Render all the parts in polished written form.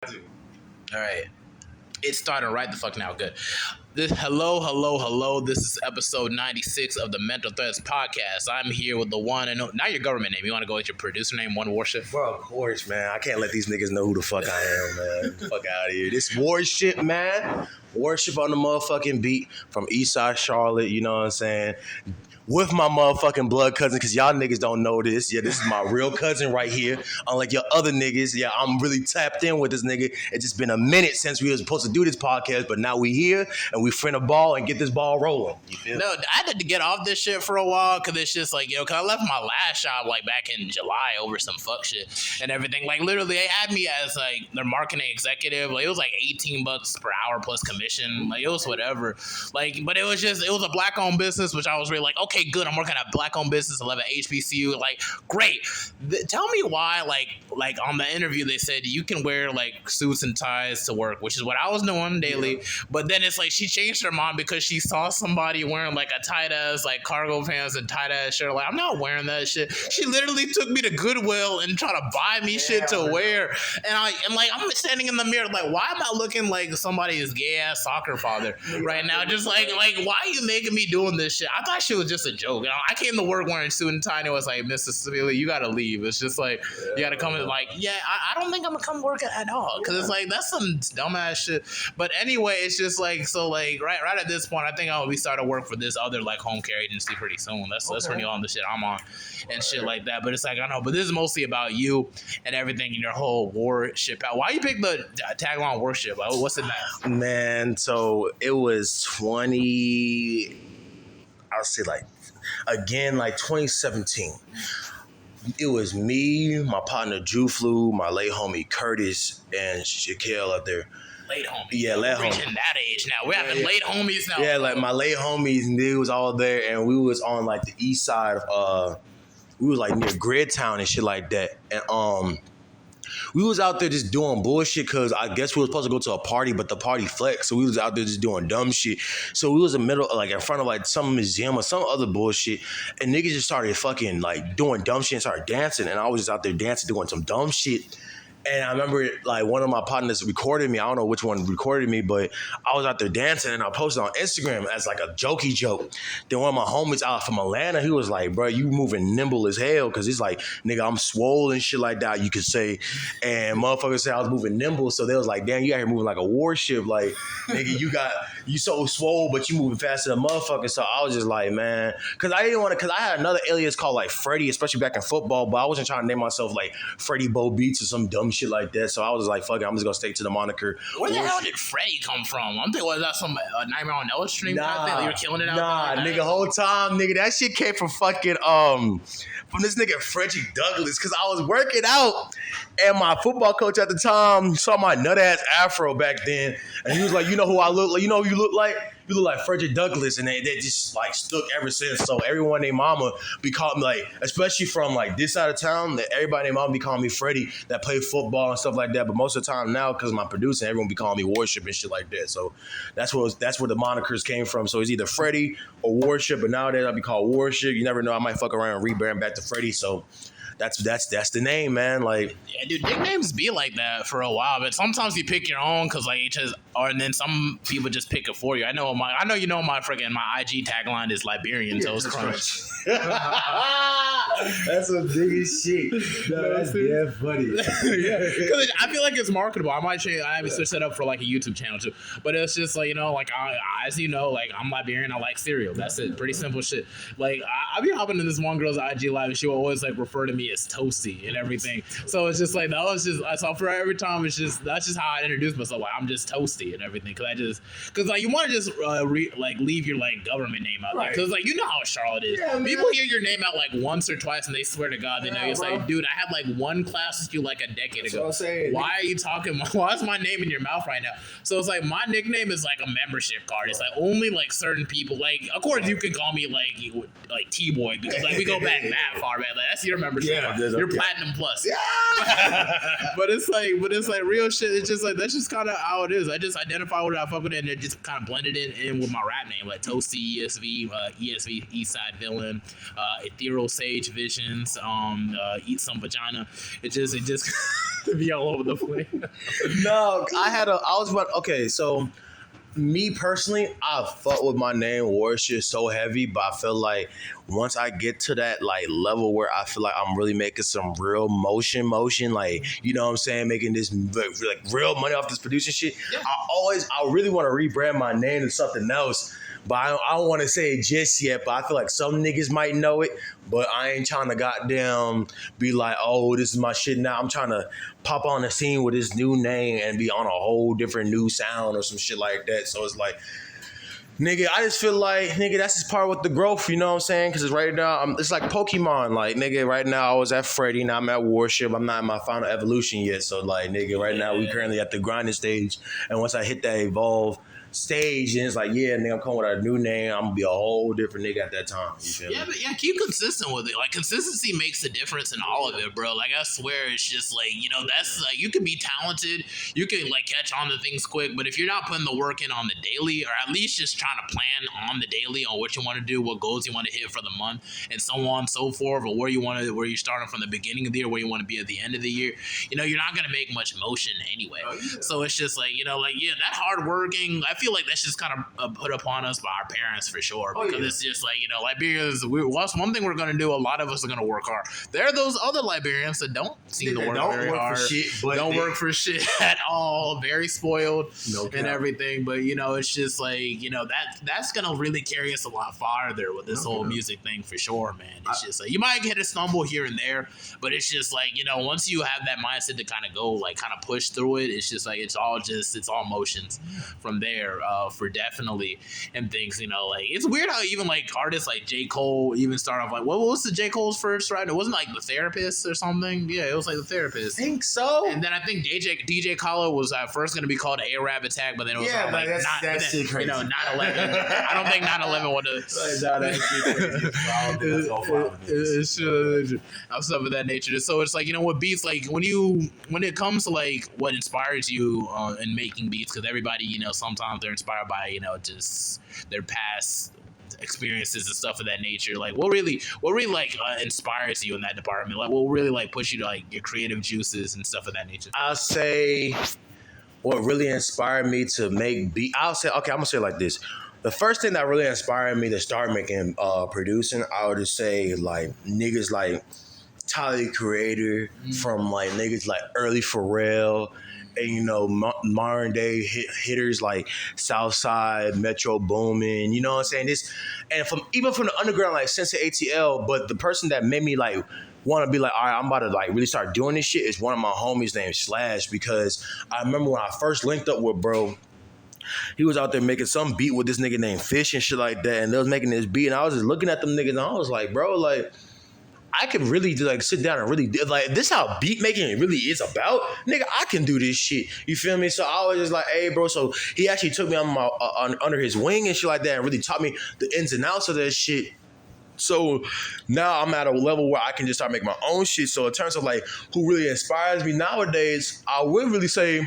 All right. It's starting right the fuck now. Good. Hello. This is episode 96 of the Mental Threats Podcast. I'm here with the one and only, not your government name. You want to go with your producer name, One WARSHIP? Bro, of course, man. I can't let these niggas know who the fuck I am, man. Fuck out of here. This WARSHIP, man. WARSHIP on the motherfucking beat from Eastside Charlotte, you know what I'm saying? With my motherfucking blood cousin, because y'all niggas don't know this. Yeah, this is my real cousin right here. Unlike your other niggas, yeah, I'm really tapped in with this nigga. It's just been a minute since we were supposed to do this podcast, but now we here, and we finna ball and get this ball rolling. You feel? No, I had to get off this shit for a while, because it's just like, because I left my last job, like, back in July over some fuck shit and everything. Like, literally, they had me as, like, their marketing executive. Like, it was, like, $18 per hour plus commission. Like, it was whatever. Like, but it was a black-owned business, which I was really like, okay, good, I'm working at a black-owned business, 11 HBCU, like, great. Tell me why, like on the interview, they said you can wear, like, suits and ties to work, which is what I was doing daily, yeah. But then it's like she changed her mind because she saw somebody wearing, like, a tight-ass, like, cargo pants and tight-ass shirt. Like, I'm not wearing that shit. She literally took me to Goodwill and tried to buy me shit to wear, and I'm standing in the mirror, like, why am I looking like somebody's gay-ass soccer father right now? Just, like, why are you making me doing this shit? I thought she was just a joke. I came to work wearing a suit and tie, and it was like, Mrs. Sevilla, you gotta leave. It's just like, you gotta come in, like, I don't think I'm gonna come work at all, because it's like, that's some dumbass shit. But anyway, it's just like, so, like, right at this point, I think I'll be starting to work for this other, like, home care agency pretty soon. That's really on the shit I'm on and shit like that. But it's like, I know, but this is mostly about you and everything in your whole WARSHIP. Why you pick the tagline WARSHIP? Like, what's in that? Man, so it was 2017. It was me, my partner Drew Flew, my late homie Curtis, and Shaquille up there. Late homies. Yeah, late homies. Reaching that age now. We're having late homies now. Yeah, like my late homies, and they was all there, and we was on, like, the east side of we was, like, near Gridtown and shit like that. And we was out there just doing bullshit because I guess we were supposed to go to a party, but the party flexed. So we was out there just doing dumb shit. So we was in the middle, like, in front of, like, some museum or some other bullshit. And niggas just started fucking, like, doing dumb shit and started dancing. And I was just out there dancing, doing some dumb shit. And I remember, like, one of my partners recorded me. I don't know which one recorded me, but I was out there dancing, and I posted on Instagram as, like, a jokey joke. Then one of my homies out from Atlanta, he was like, bro, you moving nimble as hell, because he's like, nigga, I'm swole and shit like that, you could say. And motherfuckers said I was moving nimble, so they was like, damn, you out here moving like a warship. Like, nigga, you so swole, but you moving faster than motherfuckers. So I was just like, man, because I had another alias called, like, Freddie, especially back in football, but I wasn't trying to name myself, like, Freddie Bo Beats or some dumb shit like that. So I was like, fuck it, I'm just gonna stick to the moniker. Where the hell did Freddie come from? I'm thinking, was that some Nightmare on Elm Street type thing? You were killing it out there? Nah, nigga, whole time, nigga, that shit came from fucking from this nigga Frederick Douglass, because I was working out, and my football coach at the time saw my nut ass afro back then, and he was like, you know who I look like? You know who you look like? You look like Frederick Douglass, and they just, like, stuck ever since. So everyone named Mama be calling me, like, especially from, like, this side of town, that everybody named Mama be calling me Freddie that played football and stuff like that. But most of the time now, because of my producing, everyone be calling me WARSHIP and shit like that. So that's where the monikers came from. So it's either Freddie or WARSHIP, but nowadays I be called WARSHIP. You never know, I might fuck around and rebrand back to Freddie. So that's the name, man. Like, yeah, dude, nicknames be like that for a while, but sometimes you pick your own because, like, and then some people just pick it for you. I know my IG tagline is Liberian Toast Crunch. That's some big shit. No, that's damn funny. Yeah, because I feel like it's marketable. I might change. I haven't switched it up for, like, a YouTube channel too, but it's just like, like, as you know, like, I'm Liberian. I like cereal. That's it. Pretty simple shit. Like, I be hopping in this one girl's IG live, and she will always, like, refer to me as Toasty and everything. So it's just like, so for every time, that's just how I introduce myself. Like, I'm just Toasty and everything, because like, you want to just leave your, like, government name out there, because, like, you know how Charlotte is. Yeah, people hear your name out, like, once or twice, and they swear to God they know you. It's like, dude, I had, like, one class with you, like, a decade ago. That's what I'm saying. Why are you talking? Why is my name in your mouth right now? So it's like, my nickname is like a membership card. It's like only, like, certain people. Like, of course, you can call me like T-Boy, because, like, we go back that far, man. Like, that's your membership You're platinum plus. Yeah. but it's like real shit. It's just like that's just kind of how it is. I just identify with it, I fuck with it, and it just kind of blended it in with my rap name, like Toasty ESV, Eastside Villain, Ethereal Sage Visions, Eat Some Vagina. It just be all over the place. No, I was about, okay, so me personally, I fuck with my name WARSHIP so heavy, but I feel like once I get to that like level where I feel like I'm really making some real motion, like, you know what I'm saying, making this like real money off this producing shit, yeah. I really want to rebrand my name to something else. But I don't want to say it just yet, but I feel like some niggas might know it, but I ain't trying to goddamn be like, oh, this is my shit now. I'm trying to pop on the scene with this new name and be on a whole different new sound or some shit like that. So it's like, nigga, I just feel like, nigga, that's just part with the growth, you know what I'm saying? Because right now, it's like Pokemon. Like, nigga, right now I was at Freddy, now I'm at WARSHIP. I'm not in my final evolution yet. So, like, nigga, right now we currently at the grinding stage. And once I hit that evolve stage, and it's like, yeah, nigga, I'm coming with a new name. I'm gonna be a whole different nigga at that time. You feel me? But yeah, keep consistent with it. Like, consistency makes a difference in all of it, bro. Like, I swear, it's just like, you know, that's like, you can be talented, you can like catch on to things quick, but if you're not putting the work in on the daily, or at least just trying to plan on the daily on what you want to do, what goals you want to hit for the month, and so on and so forth, or where you're starting from the beginning of the year, where you want to be at the end of the year, you know, you're not gonna make much motion anyway. So it's just like, you know, like, yeah, that hard working, I feel like that's just kind of put upon us by our parents for sure, because it's just like, you know, Liberians, one thing we're going to do, a lot of us are going to work hard. There are those other Liberians that don't seem to work very hard, don't work for shit at all, very spoiled and everything, but, you know, it's just like, you know, that's going to really carry us a lot farther with this whole music thing for sure, man. It's just like, you might get a stumble here and there, but it's just like, you know, once you have that mindset to kind of go, like, kind of push through it, it's just like, it's all motions from there, for definitely, and things, you know, like, it's weird how even like artists like J. Cole even start off like, what was the J. Cole's first ride? It wasn't like The Therapist or something. Yeah, it was like The Therapist. I think so. And then I think DJ Khaled was first going to be called Arab Attack, but then it was like that's crazy. You know, 9/11. I don't think 9/11 would have stuff of that nature. So it's like, you know, with beats, like when it comes to like what inspires you in making beats, because everybody, you know, sometimes they're inspired by, you know, just their past experiences and stuff of that nature. Like, what really like inspires you in that department? Like, what really like push you to like your creative juices and stuff of that nature? I'll say what really inspired me to make beat. I'm gonna say it like this. The first thing that really inspired me to start making producing, I would just say like niggas like Tyler the Creator, from like niggas like early Pharrell, and, you know, modern day hitters like Southside, Metro Boomin, you know what I'm saying? This, and even from the underground, like Sensei ATL, but the person that made me like want to be like, all right, I'm about to like really start doing this shit is one of my homies named Slash, because I remember when I first linked up with bro, he was out there making some beat with this nigga named Fish and shit like that, and they was making this beat, and I was just looking at them niggas, and I was like, bro, like, I could really like sit down and really like, this how beat making really is about, nigga. I can do this shit. You feel me? So I was just like, hey, bro. So he actually took me on under his wing and shit like that, and really taught me the ins and outs of that shit. So now I'm at a level where I can just start making my own shit. So in terms of like who really inspires me nowadays, I would really say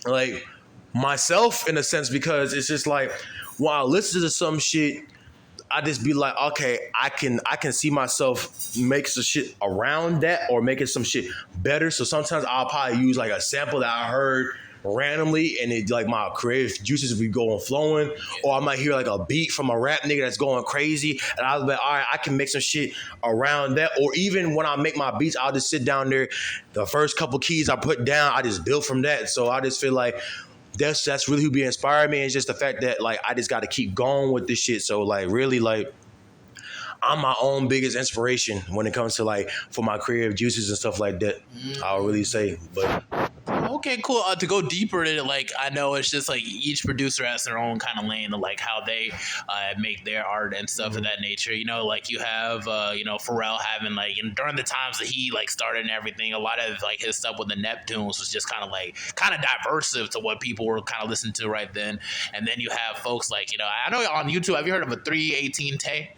like myself in a sense, because it's just like when I listen to some shit, I just be like, okay, I can see myself make some shit around that or making some shit better. So sometimes I'll probably use like a sample that I heard randomly, and it like my creative juices will be going flowing, or I might hear like a beat from a rap nigga that's going crazy, and I'll be like, all right, I can make some shit around that. Or even when I make my beats, I'll just sit down there, the first couple keys I put down, I just build from that. So I just feel like that's really who be inspiring me. It's just the fact that like I just got to keep going with this shit. So like really like I'm my own biggest inspiration when it comes to like for my creative juices and stuff like that. I would really say, but. Okay, cool. To go deeper into it, like, I know it's just like each producer has their own kind of lane of like how they make their art and stuff of that nature. You know, like you have, you know, Pharrell having like, and during the times that he like started and everything, a lot of like his stuff with the Neptunes was just kind of diversive to what people were kind of listening to right then. And then you have folks like, you know, I know on YouTube, have you heard of a 318 Tay?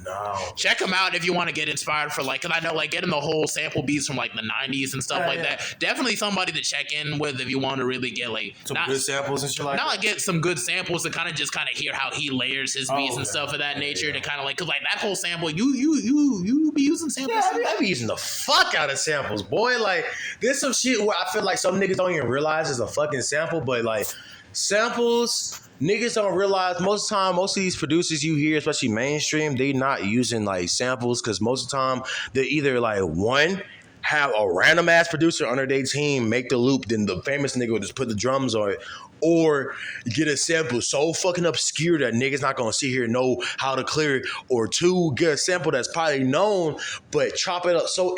No. Check them out if you want to get inspired for like, cause I know like getting the whole sample beats from like the 90s and stuff that. Definitely somebody to check in with if you want to really get like some good samples and shit like not that. Like get some good samples to kind of hear how he layers his beats and stuff of that nature to kind of like, cause like that whole sample, you be using samples. Yeah, I be using the fuck out of samples, boy. Like there's some shit where I feel like some niggas don't even realize it's a fucking sample, but like samples. Niggas don't realize most of the time, most of these producers you hear, especially mainstream, they not using like samples because most of the time they're either like one, have a random ass producer under their team make the loop, then the famous nigga will just put the drums on it, or get a sample so fucking obscure that niggas not gonna sit here and know how to clear it, or two, get a sample that's probably known but chop it up so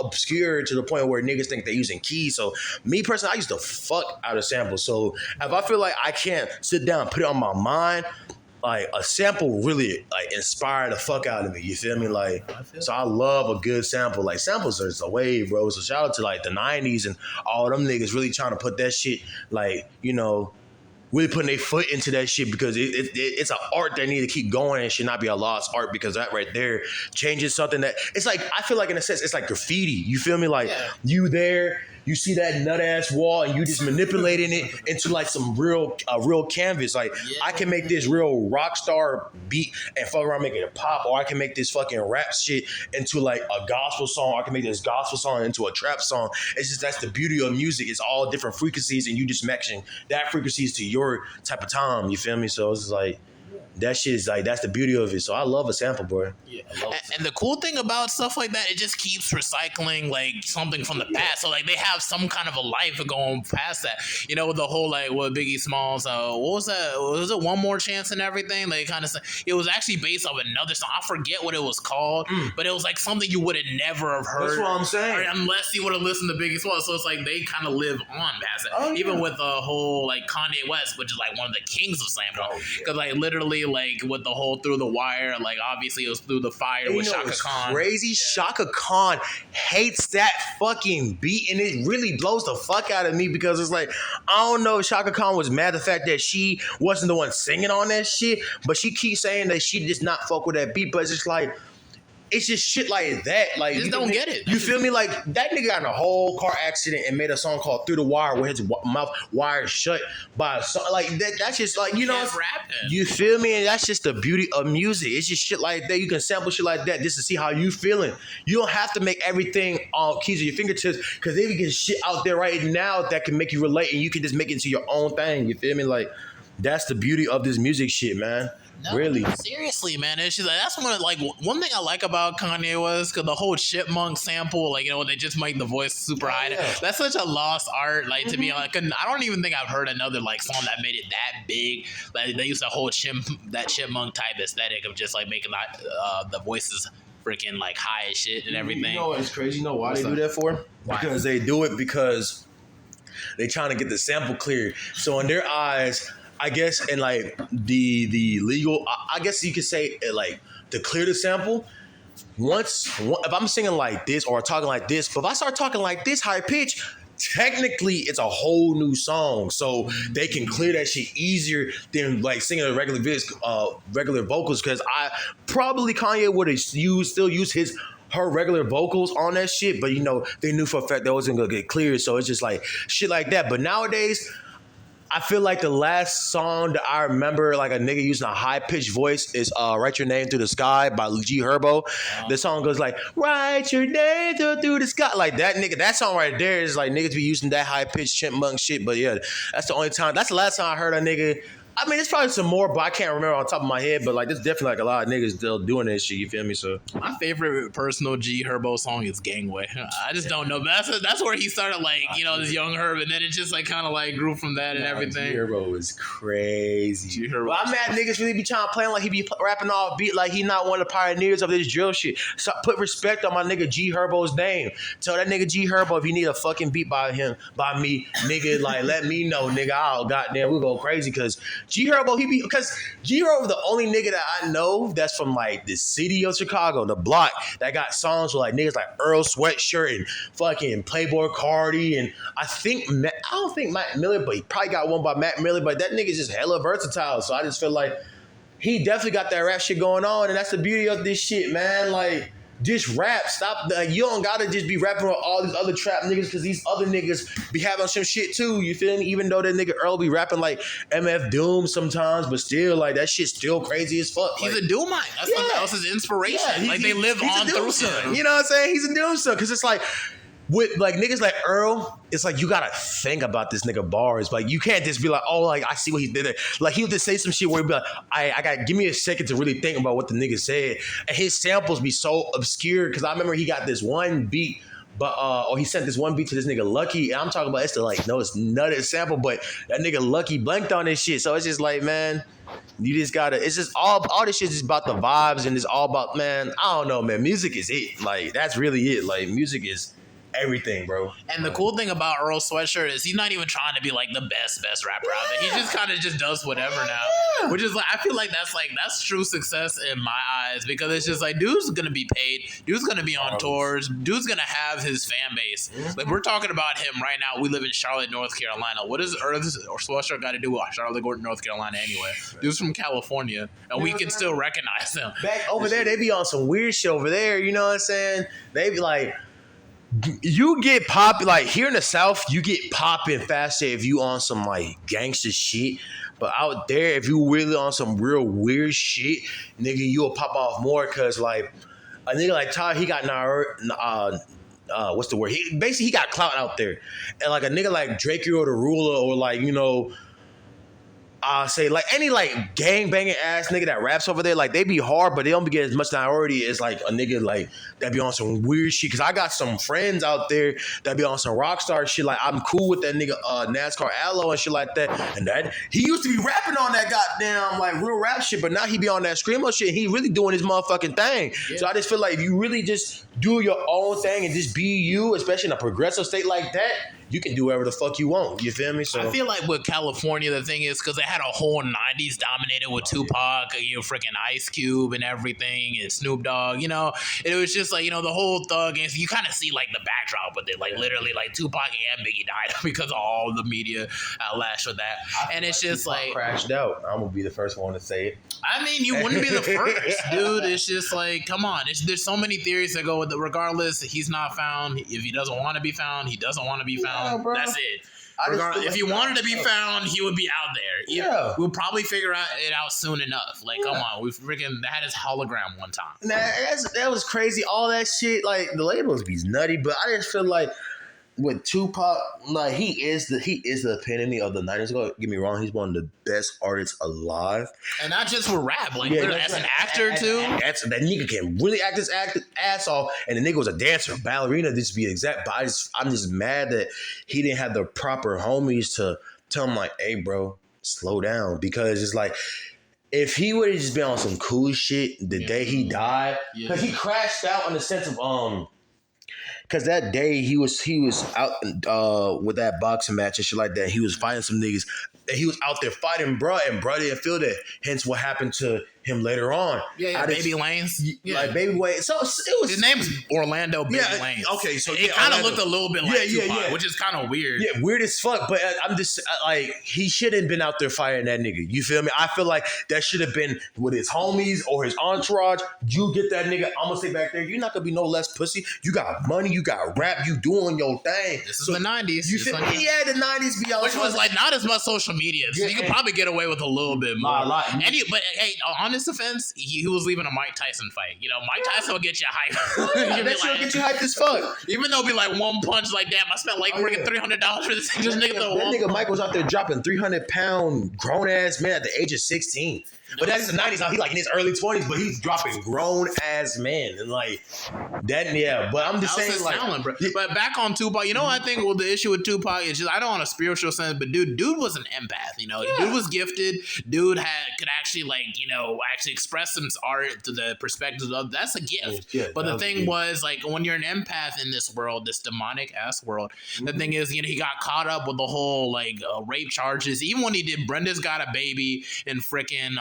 obscure to the point where niggas think they're using keys. So me personally, I use the fuck out of samples. So if I feel like I can't sit down and put it on my mind, like a sample really like inspire the fuck out of me. You feel me? Like, so I love a good sample. Like samples are the wave, bro. So shout out to like the 90s and all them niggas really trying to put that shit, like, you know, really putting their foot into that shit because it's an art that need to keep going and should not be a lost art because that right there changes something that it's like, I feel like in a sense, it's like graffiti. You feel me? Like you there, you see that nut ass wall and you just manipulating it into like some real canvas. Like I can make this real rock star beat and fuck around making it pop, or I can make this fucking rap shit into like a gospel song. Or I can make this gospel song into a trap song. It's just, that's the beauty of music. It's all different frequencies and you just matching that frequencies to your type of time. You feel me? So it's just like, that shit is like, that's the beauty of it. So I love a sample, bro. Yeah. And the cool thing about stuff like that, it just keeps recycling like something from the past. So like they have some kind of a life going past that. You know, the whole like what Biggie Smalls, what was that? Was it One More Chance and everything? Like kind of, it was actually based off another song. I forget what it was called, but it was like something you would have never have heard. That's what I'm saying. Unless you would have listened to Biggie Smalls. So it's like they kind of live on past it. Even with the whole like Kanye West, which is like one of the kings of sampling. Because like literally like with the whole Through the Wire, like obviously it was Through the Fire with Shaka Khan. Crazy. Shaka Khan hates that fucking beat, and it really blows the fuck out of me because it's like, I don't know if Shaka Khan was mad at the fact that she wasn't the one singing on that shit, but she keeps saying that she does not fuck with that beat, but it's just like, it's just shit like that. Like, just don't get it. You feel me? Like, that nigga got in a whole car accident and made a song called Through the Wire where his mouth wired shut by a song. Like, that's just like, you know, you feel me? And that's just the beauty of music. It's just shit like that. You can sample shit like that just to see how you feeling. You don't have to make everything on keys of your fingertips because they get shit out there right now that can make you relate and you can just make it into your own thing. You feel me? Like, that's the beauty of this music shit, man. No, really, seriously, man. It's just like, that's one thing I like about Kanye was because the whole chipmunk sample, like, you know, they just make the voice super high. Yeah. That's such a lost art. Like, to be like, I don't even think I've heard another like song that made it that big. Like, they used the whole chipmunk type aesthetic of just like making like the voices freaking like high as shit and everything. You know what's crazy? You know why they do that for? Why? Because they do it because they trying to get the sample cleared. So in their eyes, I guess, in like the legal, I guess you could say like to clear the sample. If I'm singing like this or talking like this, but if I start talking like this high pitch, technically it's a whole new song. So they can clear that shit easier than like singing a regular vocals. Because Kanye would have still use her regular vocals on that shit, but you know they knew for a fact that wasn't gonna get cleared. So it's just like shit like that. But nowadays, I feel like the last song that I remember, like a nigga using a high-pitched voice is Write Your Name Through the Sky by G Herbo. The song goes like, write your name through the sky. Like that nigga, that song right there is like niggas be using that high-pitched chipmunk shit. But yeah, that's the last time I heard a nigga. I mean, it's probably some more, but I can't remember on top of my head. But like, there's definitely like a lot of niggas still doing that shit. You feel me? So my favorite personal G Herbo song is Gangway. I just don't know, but that's where he started, like, you know, this young Herb, and then it just like kind of like grew from that and everything. G Herbo is crazy. G Herbo. Well, I'm mad niggas really be trying to play like he be rapping off beat like he not one of the pioneers of this drill shit. So put respect on my nigga G Herbo's name. Tell that nigga G Herbo if you need a fucking beat by me, nigga, like let me know, nigga. I'll goddamn we go crazy because G Herbo because G Herbo the only nigga that I know that's from like the city of Chicago, the block, that got songs with like niggas like Earl Sweatshirt and fucking Playboy Cardi, and I don't think Matt Miller, but he probably got one by Matt Miller, but that nigga's just hella versatile. So I just feel like he definitely got that rap shit going on, and that's the beauty of this shit, man. Like, just rap. Stop. Like, you don't gotta just be rapping with all these other trap niggas because these other niggas be having some shit too. You feel me? Even though that nigga Earl be rapping like MF Doom sometimes, but still, like, that shit's still crazy as fuck. He's like, a Doomite. That's what else is inspiration. Yeah, like they live on through him. You know what I'm saying? He's a Doom son because it's like. With like niggas like Earl, it's like you gotta think about this nigga bars. Like you can't just be like, oh, like I see what he did there. Like he'll just say some shit where he'll be like, I got give me a second to really think about what the nigga said. And his samples be so obscure because I remember he got this one beat, but or he sent this one beat to this nigga Lucky, and I'm talking about it's not a sample, but that nigga Lucky blanked on this shit. So it's just like, man, you just gotta. It's just all this shit is about the vibes, and it's all about, man. I don't know, man. Music is it. Like that's really it. Like music is everything, bro. And the cool thing about Earl Sweatshirt is he's not even trying to be like the best rapper out there. He just kind of just does whatever now, which is like I feel like that's true success in my eyes because it's just like dude's gonna be paid, dude's gonna be on tours, dude's gonna have his fan base. Like we're talking about him right now. We live in Charlotte, North Carolina. What does Earl Sweatshirt got to do with Charlotte, North Carolina anyway? Dude's from California, and we can still recognize him. Back over there, they be on some weird shit over there. You know what I'm saying? They be like. You get popping, like here in the South, you get popping faster if you on some like gangster shit. But out there, if you really on some real weird shit, nigga, you'll pop off more because like a nigga like Ty, he got what's the word? He got clout out there. And like a nigga like Drake or the Ruler or like, you know, say like any like gang banging ass nigga that raps over there, like they be hard, but they don't be getting as much priority as like a nigga like that be on some weird shit. Cause I got some friends out there that be on some rock star shit. Like I'm cool with that nigga NASCAR Aloe and shit like that. And that he used to be rapping on that goddamn like real rap shit, but now he be on that screamo shit. He really doing his motherfucking thing. Yeah. So I just feel like if you really just do your own thing and just be you, especially in a progressive state like that, you can do whatever the fuck you want. You feel me? So I feel like with California, the thing is because they had a whole '90s dominated with Tupac, you know, freaking Ice Cube and everything, and Snoop Dogg. You know, it was just like, you know, the whole thug. And you kind of see like the backdrop with it, like literally like Tupac and Biggie died because of all the media outlash with that. And it's just Tupac like crashed out. I'm gonna be the first one to say it. I mean, you wouldn't be the first, dude. It's just like, come on. There's so many theories that go with it. Regardless, he's not found. If he doesn't want to be found, he doesn't want to be found. That's it. If he wanted to be found, he would be out there. Yeah. We'll probably figure it out soon enough. Like, come on. We freaking had his hologram one time. That was crazy. All that shit, like the labels be nutty, but I just feel like with Tupac, like he is the epitome of the 90s. Don't get me wrong, he's one of the best artists alive. And not just for rap, like as an actor too. That nigga can really act his ass off, and the nigga was a dancer, ballerina, just to be exact. But I'm just mad that he didn't have the proper homies to tell him like, hey bro, slow down. Because it's like, if he would have just been on some cool shit the day he died, because he crashed out in the sense of because that day he was out with that boxing match and shit like that. He was fighting some niggas. And he was out there fighting bruh, and bruh didn't feel that. Hence what happened to him later on. Baby Lanes. Like Baby Wayne. So it was. His name's Orlando Baby Lanes. Okay, so it kind of looked a little bit like Tupac, which is kind of weird. Yeah, weird as fuck. But I'm just like, he shouldn't have been out there fighting that nigga. You feel me? I feel like that should have been with his homies or his entourage. You get that nigga. I'm gonna say back there, you're not gonna be no less pussy. You got money. You got rap. You doing your thing. This is the 90s. You feel me? Yeah, the 90s be out. Which was like not as much social media. So you could probably get away with a little bit more. But hey, on his defense, he was leaving a Mike Tyson fight. You know, Mike Tyson will get you hyped. That shit will get you hyped as fuck. Even though it'll be like one punch, like, damn, I spent like freaking $300 for this thing. Just nigga Mike was out there dropping 300-pound grown ass man at the age of 16. But that's the 90s. He's like in his early 20s, but he's dropping grown ass men. And like that, yeah. But I'm just saying, like, talent, bro. But back on Tupac, you know what I think? Well, the issue with Tupac is just, I don't want a spiritual sense, but dude was an empath. You know, dude was gifted. Dude could actually actually express some art to the perspective of that's a gift. Yeah, but the thing was, like, when you're an empath in this world, this demonic ass world, the thing is, you know, he got caught up with the whole like rape charges. Even when he did Brenda's Got a Baby and freaking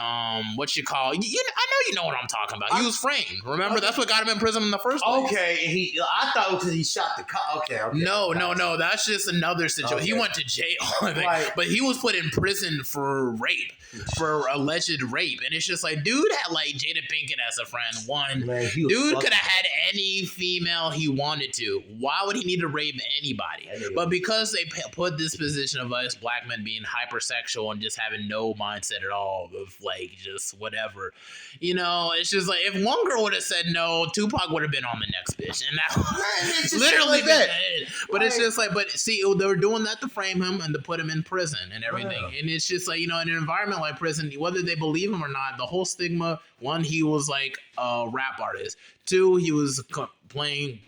what you call? I know you know what I'm talking about. He was framed. Remember, that's what got him in prison in the first place. Okay, I thought it was because he shot the cop. Okay. No. That's just another situation. Okay. He went to jail, Right. but he was put in prison for rape, for alleged rape, and it's just like, dude had like Jada Pinkett as a friend. Man, he was Dude fucking- could have had any female he wanted to. Why would he need to rape anybody? But because they put this position of us black men being hypersexual and just having no mindset at all of like just whatever, it's just like if one girl would have said no, Tupac would have been on the next bitch, and that literally like that. been it. But it's just like, but see, they were doing that to frame him and to put him in prison and everything, and it's just like in an environment like prison, whether they believe him or not, the whole stigma. One, he was like a rap artist. Two, he was claimed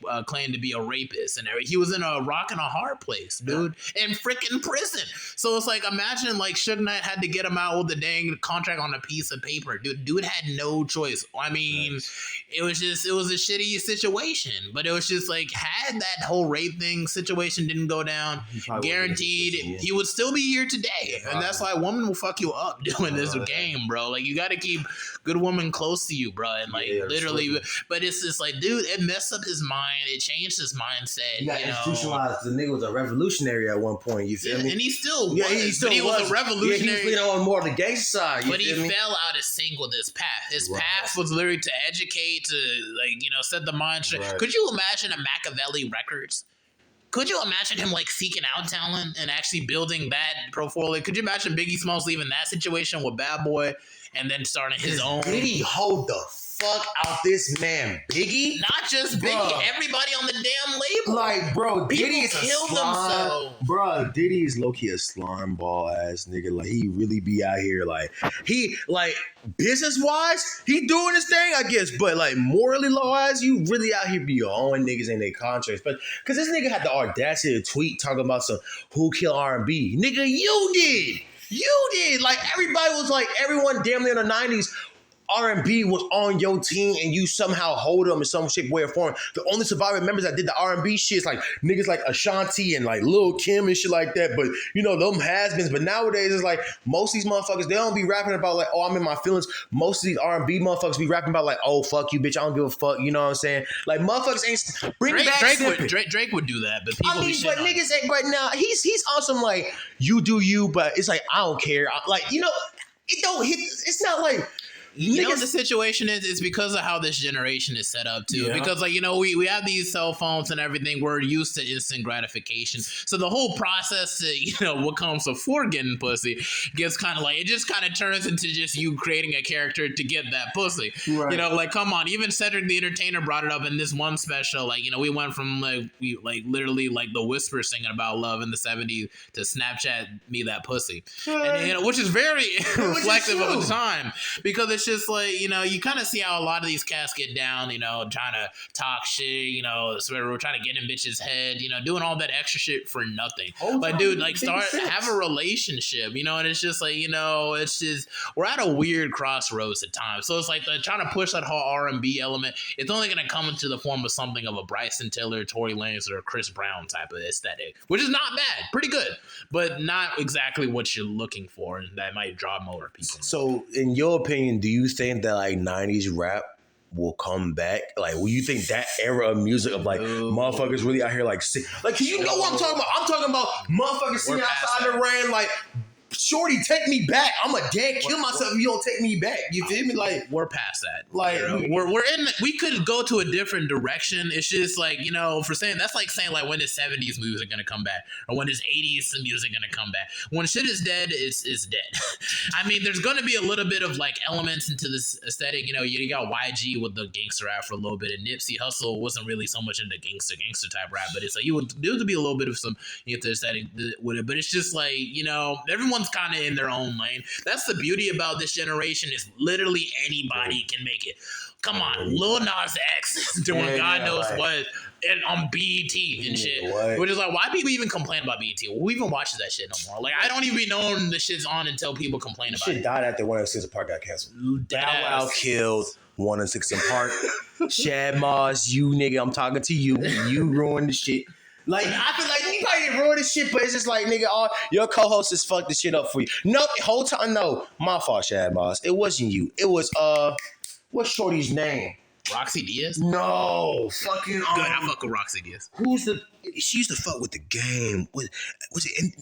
to be a rapist, and he was in a rock and a hard place, dude, in freaking prison. So it's like, imagine like Suge Knight had to get him out with the dang contract on a piece of paper. Dude had no choice. I mean, it was a shitty situation, but it was just like, had that whole rape thing situation didn't go down, guaranteed he would still be here today. And that's why women will fuck you up doing this game, bro. Like, you got to keep good women close to you, bro, and like literally. But it's just like, dude, it messed up his mind. It changed his mindset. You got institutionalized. The nigga was a revolutionary at one point. You feel me? And he still was. Yeah, he still but he was a revolutionary. Yeah, he was leaning on more of the gangster side. But he fell out of sync with his path. His path was literally to educate, to set the mind straight. Could you imagine a Machiavelli Records? Could you imagine him like seeking out talent and actually building that portfolio? Could you imagine Biggie Smalls leaving that situation with Bad Boy and then starting his own? Did he hold the fuck out this man, Biggie? Not just Biggie, everybody on the damn label. Like, bro, Diddy's killed themselves. Bro, Diddy's low-key a slime ball ass nigga. Like, he really be out here business-wise, he doing his thing, I guess. But like morally wise, you really out here be owing niggas in their contracts. But because this nigga had the audacity to tweet talking about some who killed R&B. Nigga, you did. You did. Like, everybody was like, everyone damn near in the 90s, R&B was on your team and you somehow hold them in some shape, way, or form. The only surviving members that did the R&B shit is like niggas like Ashanti and like Lil Kim and shit like that. But them has-beens. But nowadays it's like most of these motherfuckers, they don't be rapping about like, oh, I'm in my feelings. Most of these R&B motherfuckers be rapping about like, oh, fuck you, bitch, I don't give a fuck. You know what I'm saying? Like, motherfuckers ain't bring back Drake would do that, but people but niggas ain't right now. He's on some like, you do you, but it's like, I don't care. It don't hit. It's not like. You know what the situation is because of how this generation is set up too. Yeah. Because we have these cell phones and everything. We're used to instant gratification. So the whole process to what comes before getting pussy gets kind of like, it just kind of turns into just you creating a character to get that pussy. Right. Come on. Even Cedric the Entertainer brought it up in this one special. We went from literally the Whisper singing about love in the 70s to Snapchat me that pussy, and which is very reflective of the time, because it's just like, you kind of see how a lot of these cats get down, trying to talk shit, so we're trying to get in bitches' head, doing all that extra shit for nothing. Dude, have a relationship, and it's just like, it's just, we're at a weird crossroads at times. So it's like they're trying to push that whole R&B element. It's only going to come into the form of something of a Bryson Tiller, Tory Lanez, or Chris Brown type of aesthetic, which is not bad, pretty good, but not exactly what you're looking for, and that might draw more people. So in your opinion, do you think that like 90s rap will come back? Like, will you think that era of music of like motherfuckers really out here like sing, like, you know what I'm talking about? I'm talking about motherfuckers singing outside the rain like, shorty, take me back. I'm a dead kill myself if you don't take me back. You feel me? Like, we're past that. Like, we're in. We could go to a different direction. It's just like, for saying that's like saying like when is 70s music gonna come back, or when is 80s music gonna come back. When shit is dead, it's dead. I mean, there's gonna be a little bit of like elements into this aesthetic. You got YG with the gangster rap for a little bit, and Nipsey Hussle wasn't really so much into gangster type rap, but it's like there would be a little bit of some aesthetic with it. But it's just like, everyone's kind of in their own lane. That's the beauty about this generation, is literally anybody can make it. Come on, Lil Nas X is doing God knows what, and on BET and shit. Which is like, why people even complain about BET? Who even watches that shit no more? Like, I don't even know the shit's on until people complain about it. Shit died after 106 Park got canceled. Bow Wow killed 106 Park. Shad Moss, you nigga, I'm talking to you. You ruined the shit. Like, I feel like you probably didn't ruin this shit, but it's just like, nigga, all your co-host just fucked this shit up for you. No, whole time, no. My fault, Shad Boss. It wasn't you. It was, what's Shorty's name? Roxy Diaz? No. Fucking, Good, I fuck with Roxy Diaz. She used to fuck with the game. Was it,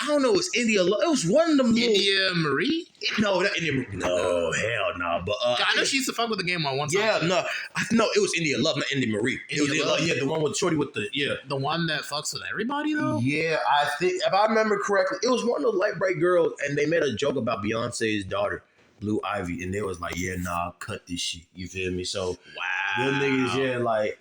I don't know, it was India. It was one of them India Marie? No, not India Marie. No, hell no. But, I know she used to fuck with the game on one time. Yeah, no, it was India Love, not India Marie. It was India Love, yeah, the one with Shorty with the, yeah. The one that fucks with everybody, though? Yeah, I think, if I remember correctly, it was one of the light bright girls, and they made a joke about Beyonce's daughter, Blue Ivy, and they was like, yeah, nah, cut this shit. You feel me? So, wow. them niggas, yeah, like,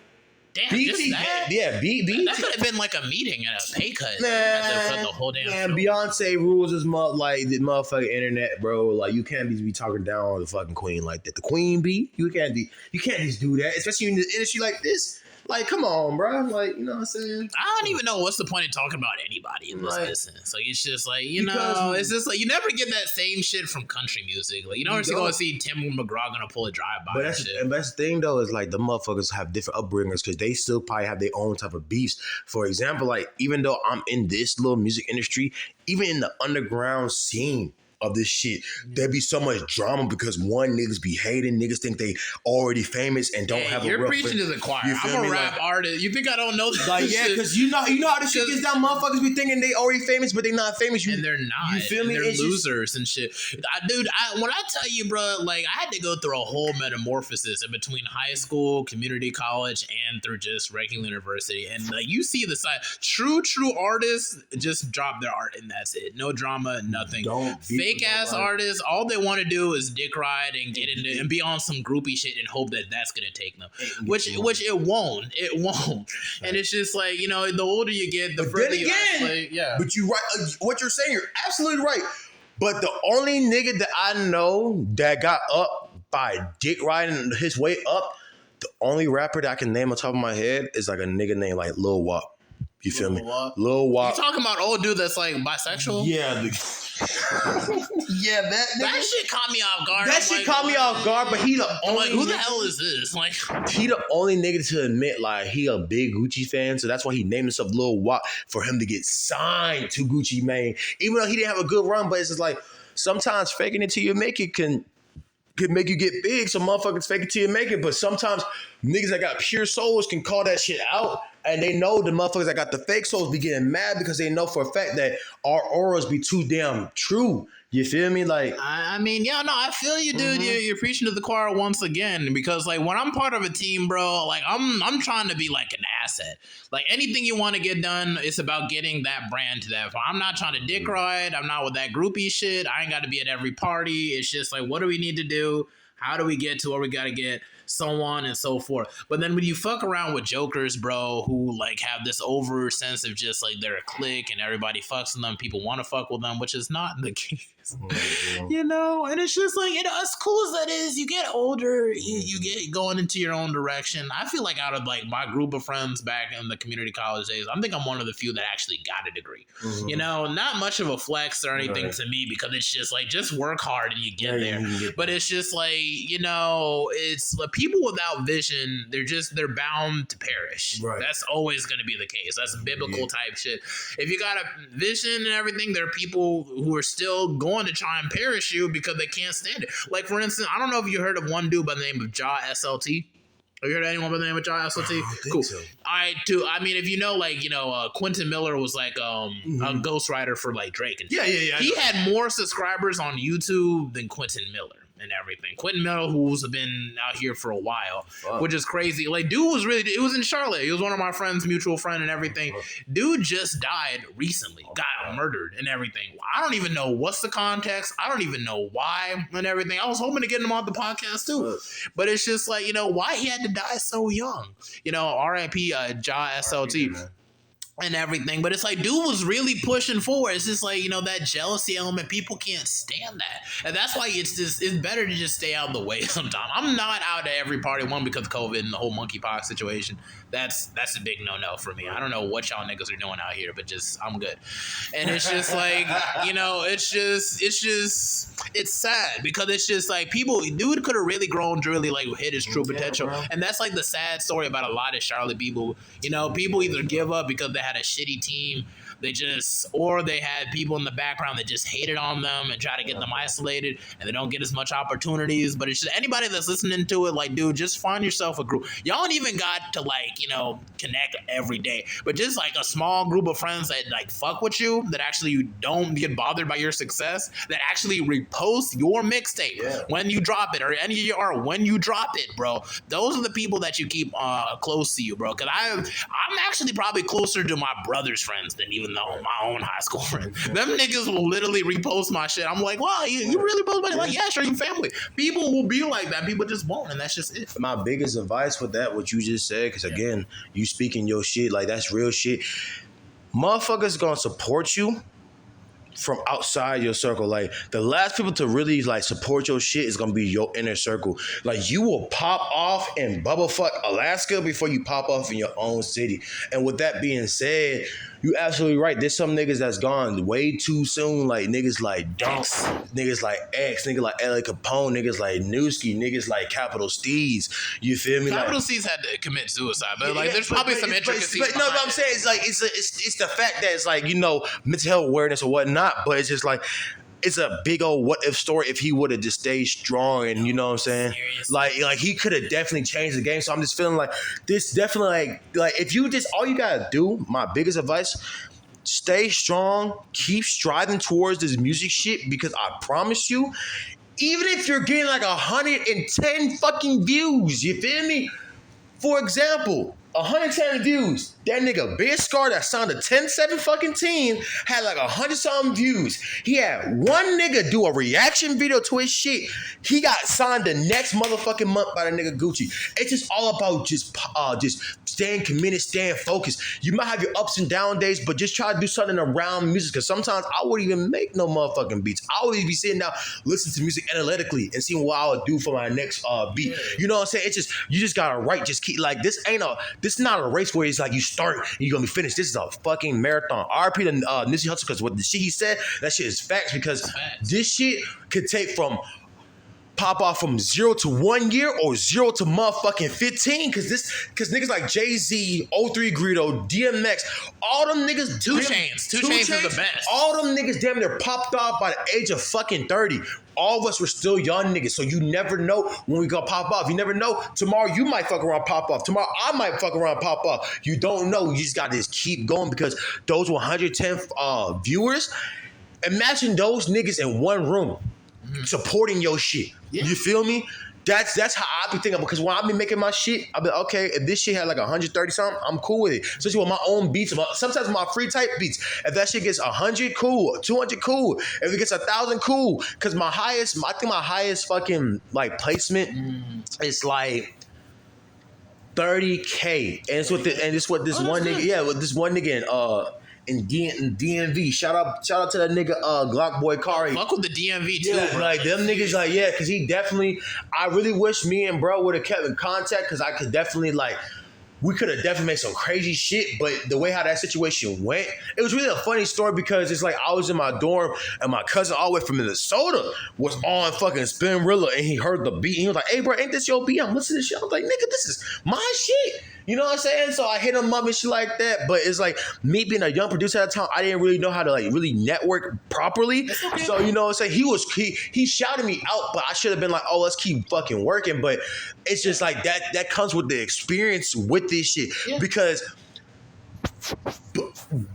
damn, BT, yeah, BT. That could have been like a meeting and a pay cut. Man, the whole damn man, show. Beyonce rules this like the motherfucking internet, bro. Like, you can't be talking down on the fucking queen like that. The queen bee, you can't just do that, especially in the industry like this. Like, come on, bro. Like, you know what I'm saying? I don't even know what's the point of talking about anybody in this business. Like, it's just like, it's just like, you never get that same shit from country music. Like, you don't go and see Tim McGraw gonna pull a drive-by. But that's the thing, though, is like the motherfuckers have different upbringings because they still probably have their own type of beefs. For example, like, even though I'm in this little music industry, even in the underground scene of this shit, there be so much drama because one, niggas be hating, niggas think they already famous and don't have a real. You're preaching to the choir. I'm a rap artist. You think I don't know that? Like, yeah, because you know how this shit gets down. Motherfuckers be thinking they already famous, but they not famous. And they're not. You feel me? They're losers and shit. Dude, when I tell you, bro, like, I had to go through a whole metamorphosis in between high school, community college, and through just regular university. And like, you see the side, true artists just drop their art and that's it. No drama, nothing. Fake ass artists, all they want to do is dick ride and get into and be on some groupie shit and hope that that's gonna take them, which it won't. And it's just like, you know, the older you get, the further you actually, yeah. But you right, what you're saying, you're absolutely right. But the only nigga that I know that got up by dick riding his way up, the only rapper that I can name on top of my head is like a nigga named like Lil Wop. You feel me? Lil Wop. You talking about old dude that's like bisexual? Yeah. Yeah, that shit caught me off guard. That shit caught me off guard, but he the only. Like, who the hell is this? Like, he the only nigga to admit like he a big Gucci fan, so that's why he named himself Lil Wop for him to get signed to Gucci Mane. Even though he didn't have a good run, but it's just like sometimes faking it till you make it can make you get big. So motherfuckers fake it till you make it, but sometimes niggas that got pure souls can call that shit out. And they know the motherfuckers that got the fake souls be getting mad because they know for a fact that our auras be too damn true. You feel me? Like, I mean, yeah, no, I feel you, dude. You're preaching to the choir once again because, like, when I'm part of a team, bro, like, I'm trying to be like an asset. Like, anything you want to get done, it's about getting that brand to that. I'm not trying to dick ride. I'm not with that groupie shit. I ain't got to be at every party. It's just like, what do we need to do? How do we get to where we got to get? So on and so forth. But then when you fuck around with jokers, bro, who like have this over sense of just like they're a clique and everybody fucks with them, people want to fuck with them, which is not the case. You know, and it's just like, you know, as cool as that is, you get older, you get going into your own direction. I feel like out of like my group of friends back in the community college days, I think I'm one of the few that actually got a degree. You know, not much of a flex or anything to me because it's just like, just work hard and you get there. But it's just like, you know, it's like people without vision, they're bound to perish. That's always going to be the case. That's biblical type shit. If you got a vision and everything, there are people who are still going to try and perish you because they can't stand it. Like, for instance, I don't know if you heard of one dude by the name of Ja SLT. Have you heard of anyone by the name of Ja SLT? Cool. So. I mean, if you know, like, you know, Quentin Miller was like a ghostwriter for like Drake. And he had more subscribers on YouTube than Quentin Miller. And everything. Quentin Miller, who's been out here for a while, which is crazy. Like, dude was it was in Charlotte. He was one of my friends, mutual friend and everything. Dude just died recently, got murdered and everything. I don't even know what's the context. I don't even know why and everything. I was hoping to get him on the podcast too. But it's just like, you know, why he had to die so young. You know, R.I.P. Ja SLT. And everything, but it's like dude was really pushing forward. It's just like, you know, that jealousy element, people can't stand that, and that's why it's better to just stay out of the way sometimes. I'm not out at every party, one because of COVID and the whole monkeypox situation. That's a big no for me. I don't know what y'all niggas are doing out here, but just I'm good. And it's just like, you know, it's just it's sad because it's just like dude could have really grown to really like hit his true potential. And that's like the sad story about a lot of Charlotte people. You know, people either give up because they had a shitty team. Or they had people in the background that just hated on them and try to get them isolated, and they don't get as much opportunities. But it's just anybody that's listening to it, like, dude, just find yourself a group. Y'all don't even got to like, you know, connect every day, but just like a small group of friends that like fuck with you, that actually don't get bothered by your success, that actually repost your mixtape when you drop it, or when you drop it, bro. Those are the people that you keep close to you, bro. Because I'm actually probably closer to my brother's friends than even though my own high school friends. Them niggas will literally repost my shit. I'm like, wow, you really post my shit? Like, yeah, sure, you family. People will be like that. People just won't, and that's just it. My biggest advice with that, what you just said, because again, you speaking your shit, like that's real shit. Motherfuckers gonna support you from outside your circle. Like the last people to really like support your shit is gonna be your inner circle. Like you will pop off in bubblefuck Alaska before you pop off in your own city. And with that being said, you absolutely right. There's some niggas that's gone way too soon. Like niggas like Dunks, niggas like X, niggas like L.A. Capone, niggas like Newski, niggas like Capital Steez. You feel me? Capital Steez had to commit suicide, but like there's probably some intricacies. But no, what I'm saying is like it's the fact that it's like, you know, mental health awareness or whatnot. But it's just like it's a big old what if story if he would have just stayed strong, and you know what I'm saying? Seriously. Like he could have definitely changed the game. So I'm just feeling like this definitely like if you just all you gotta do, my biggest advice, stay strong, keep striving towards this music shit, because I promise you, even if you're getting like 110 fucking views, you feel me? For example, 110 views. That nigga Big Scar that signed a 10-7 fucking team had like 100-something views. He had one nigga do a reaction video to his shit. He got signed the next motherfucking month by the nigga Gucci. It's just all about just staying committed, staying focused. You might have your ups and down days, but just try to do something around music, because sometimes I wouldn't even make no motherfucking beats. I would be sitting down listening to music analytically and seeing what I would do for my next beat. You know what I'm saying? It's just, you just gotta write. Just keep like this is not a race where it's like you start and you're gonna be finished. This is a fucking marathon. RP to Nipsey Hussle, because what the shit he said, that shit is facts, because this shit could take from pop off from 0 to 1 year or 0 to motherfucking 15, because niggas like Jay-Z, 03 Greedo, DMX, all them niggas. 2 Chainz is the best. All them niggas damn near popped off by the age of fucking 30. All of us were still young niggas, so you never know when we gonna pop off. You never know. Tomorrow you might fuck around, pop off. Tomorrow I might fuck around, pop off. You don't know. You just gotta just keep going, because those 110 viewers, imagine those niggas in one room supporting your shit. Yeah. You feel me? That's how I be thinking, because when I be making my shit, I be okay, if this shit had like 130 something, I'm cool with it. Especially with my own beats, sometimes my free type beats. If that shit gets 100, cool. 200, cool. If it gets 1,000, cool. Because I think my highest fucking like placement is like 30K, and it's what this one nigga in DMV. Shout out to that nigga Glock Boy Kari. Fuck with the DMV too, bro. Like them niggas, like, yeah, because he definitely, I really wish me and bro would have kept in contact, because I could definitely we could have definitely made some crazy shit, but the way how that situation went, it was really a funny story, because it's like I was in my dorm and my cousin all the way from Minnesota was on fucking Spinrilla, and he heard the beat and he was like, hey bro, ain't this your beat? I'm listening to this shit. I was like, nigga, this is my shit. You know what I'm saying? So I hit him up and shit like that. But it's like me being a young producer at the time, I didn't really know how to like really network properly. Okay. So you know what I'm saying? He shouted me out, but I should have been like, oh, let's keep fucking working. But it's just like that comes with the experience with this shit. Yeah. Because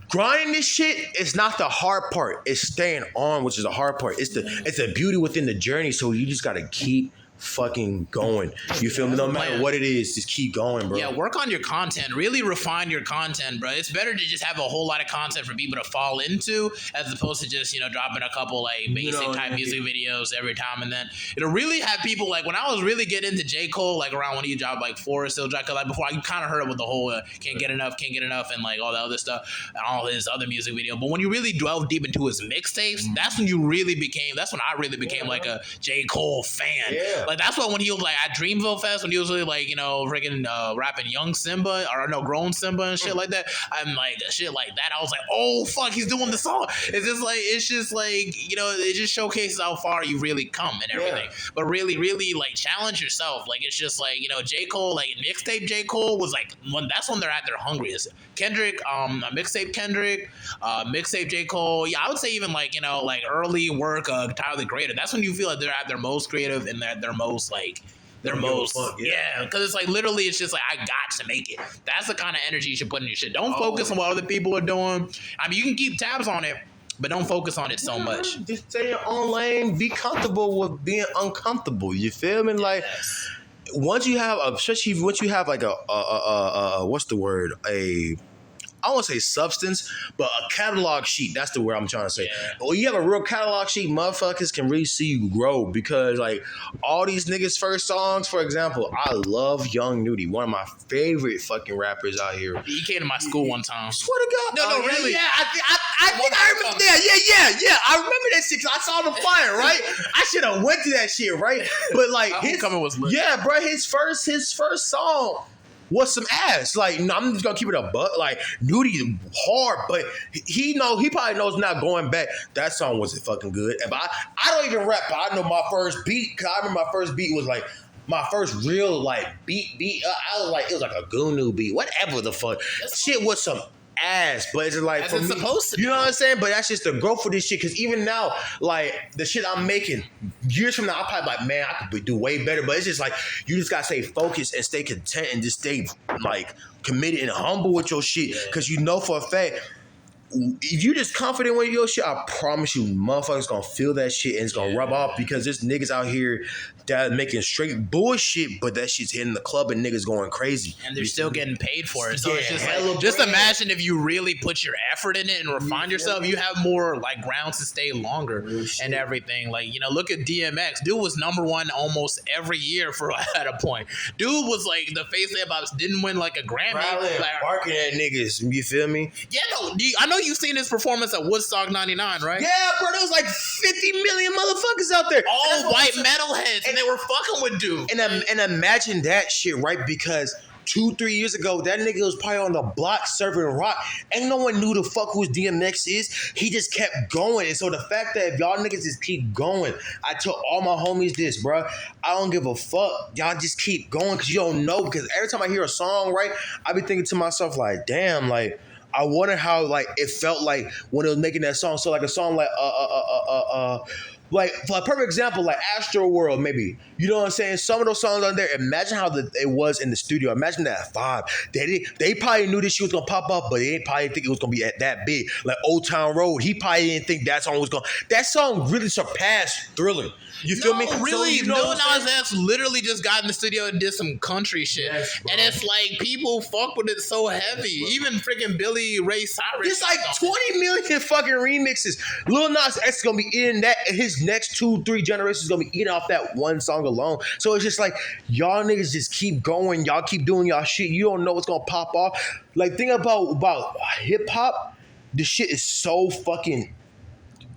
grinding this shit is not the hard part. It's staying on, which is the hard part. It's the beauty within the journey. So you just gotta keep fucking going. You feel me? No matter what it is, just keep going, bro. Yeah, work on your content. Really refine your content, bro. It's better to just have a whole lot of content for people to fall into, as opposed to just, dropping a couple like basic type music videos every time, and then it'll really have people like, when I was really getting into J. Cole, like around when he dropped like Forest Hill Drive, like before, I kind of heard it with the whole can't get enough, and like all that other stuff and all his other music video. But when you really delve deep into his mixtapes, that's when I really became like a J. Cole fan. Yeah. Like that's what when he was like at Dreamville Fest when he was really like freaking rapping Young Simba or no Grown Simba and shit like that. I'm like shit like that. I was like, oh fuck, he's doing the song. It's just like it just showcases how far you really come and everything. But really, really like challenge yourself. Like it's just like J. Cole, like mixtape J. Cole was like that's when they're at their hungriest. Kendrick, mixtape Kendrick, mixtape J. Cole. Yeah, I would say even like like early work Tyler the Creator. That's when you feel like they're at their most creative and their most like because it's like literally it's just like I got to make it. That's the kind of energy you should put in your shit. Don't focus on what other people are doing. I mean, you can keep tabs on it, but don't focus on it so much. Just stay in your own lane. Be comfortable with being uncomfortable. You feel me? Like once you have, especially once you have like a what's the word? I don't want to say substance, but a catalog sheet. That's the word I'm trying to say. Yeah. When you have a real catalog sheet, motherfuckers can really see you grow because, like, all these niggas' first songs, for example, I love Young Nudy, one of my favorite fucking rappers out here. He came to my school one time. Swear to God. No, really? Yeah, I think I remember that. Yeah. I remember that shit because I saw the flyer, right? I should have went to that shit, right? But, like, Homecoming was lit. Yeah, bro, his first song was some ass. Like, I'm just gonna keep it a buck. Like, Nudie hard, but he probably knows not going back. That song wasn't fucking good. And I don't even rap, but I know my first beat. Cause I remember my first beat was like my first real like beat. I was like, it was like a Gunu beat, whatever the fuck. Shit was some ass, but it's like as it's supposed to be. You know what I'm saying? But that's just the growth for this shit. Because even now, like the shit I'm making, years from now, I'll probably like, man, I could do way better. But it's just like you just gotta stay focused and stay content and just stay like committed and humble with your shit. Because you know for a fact, if you just confident with your shit, I promise you, motherfuckers gonna feel that shit and it's gonna rub off because there's niggas out here that making straight bullshit, but that shit's hitting the club and niggas going crazy. And they're still getting paid for it. So it's just like, just imagine if you really put your effort in it and refine yourself, you have more like grounds to stay longer and everything. Like, look at DMX. Dude was #1 almost every year for at a point. Dude was like the face of hip-hop, didn't win like a Grammy. Like, barking at niggas, you feel me? Yeah, no, I know you've seen his performance at Woodstock 99, right? Yeah, bro, there was like 50 million motherfuckers out there. All white metalheads, and they were fucking with dude. And imagine that shit, right? Because 2-3 years ago, that nigga was probably on the block serving rock. Ain't no one knew the fuck who DMX is. He just kept going. And so the fact that if y'all niggas just keep going, I tell all my homies this, bro. I don't give a fuck. Y'all just keep going because you don't know. Because every time I hear a song, right, I be thinking to myself like, damn, like, I wonder how like it felt like when it was making that song. So like a song like for a perfect example, like Astro World, maybe. You know what I'm saying? Some of those songs on there, imagine how it was in the studio. Imagine that vibe. They probably knew this shit was gonna pop up, but they probably didn't think it was gonna be that big. Like Old Town Road, he probably didn't think that song was gonna. That song really surpassed Thriller. You feel me? Really, so, Lil Nas X literally just got in the studio and did some country shit. Yes, and it's like people fuck with it so heavy. Even freaking Billy Ray Cyrus. It's like 20 million fucking remixes. Lil Nas X is gonna be eating that. His next 2-3 generations is gonna be eating off that one song alone. So it's just like y'all niggas just keep going. Y'all keep doing y'all shit. You don't know what's gonna pop off. Like think about hip hop. This shit is so fucking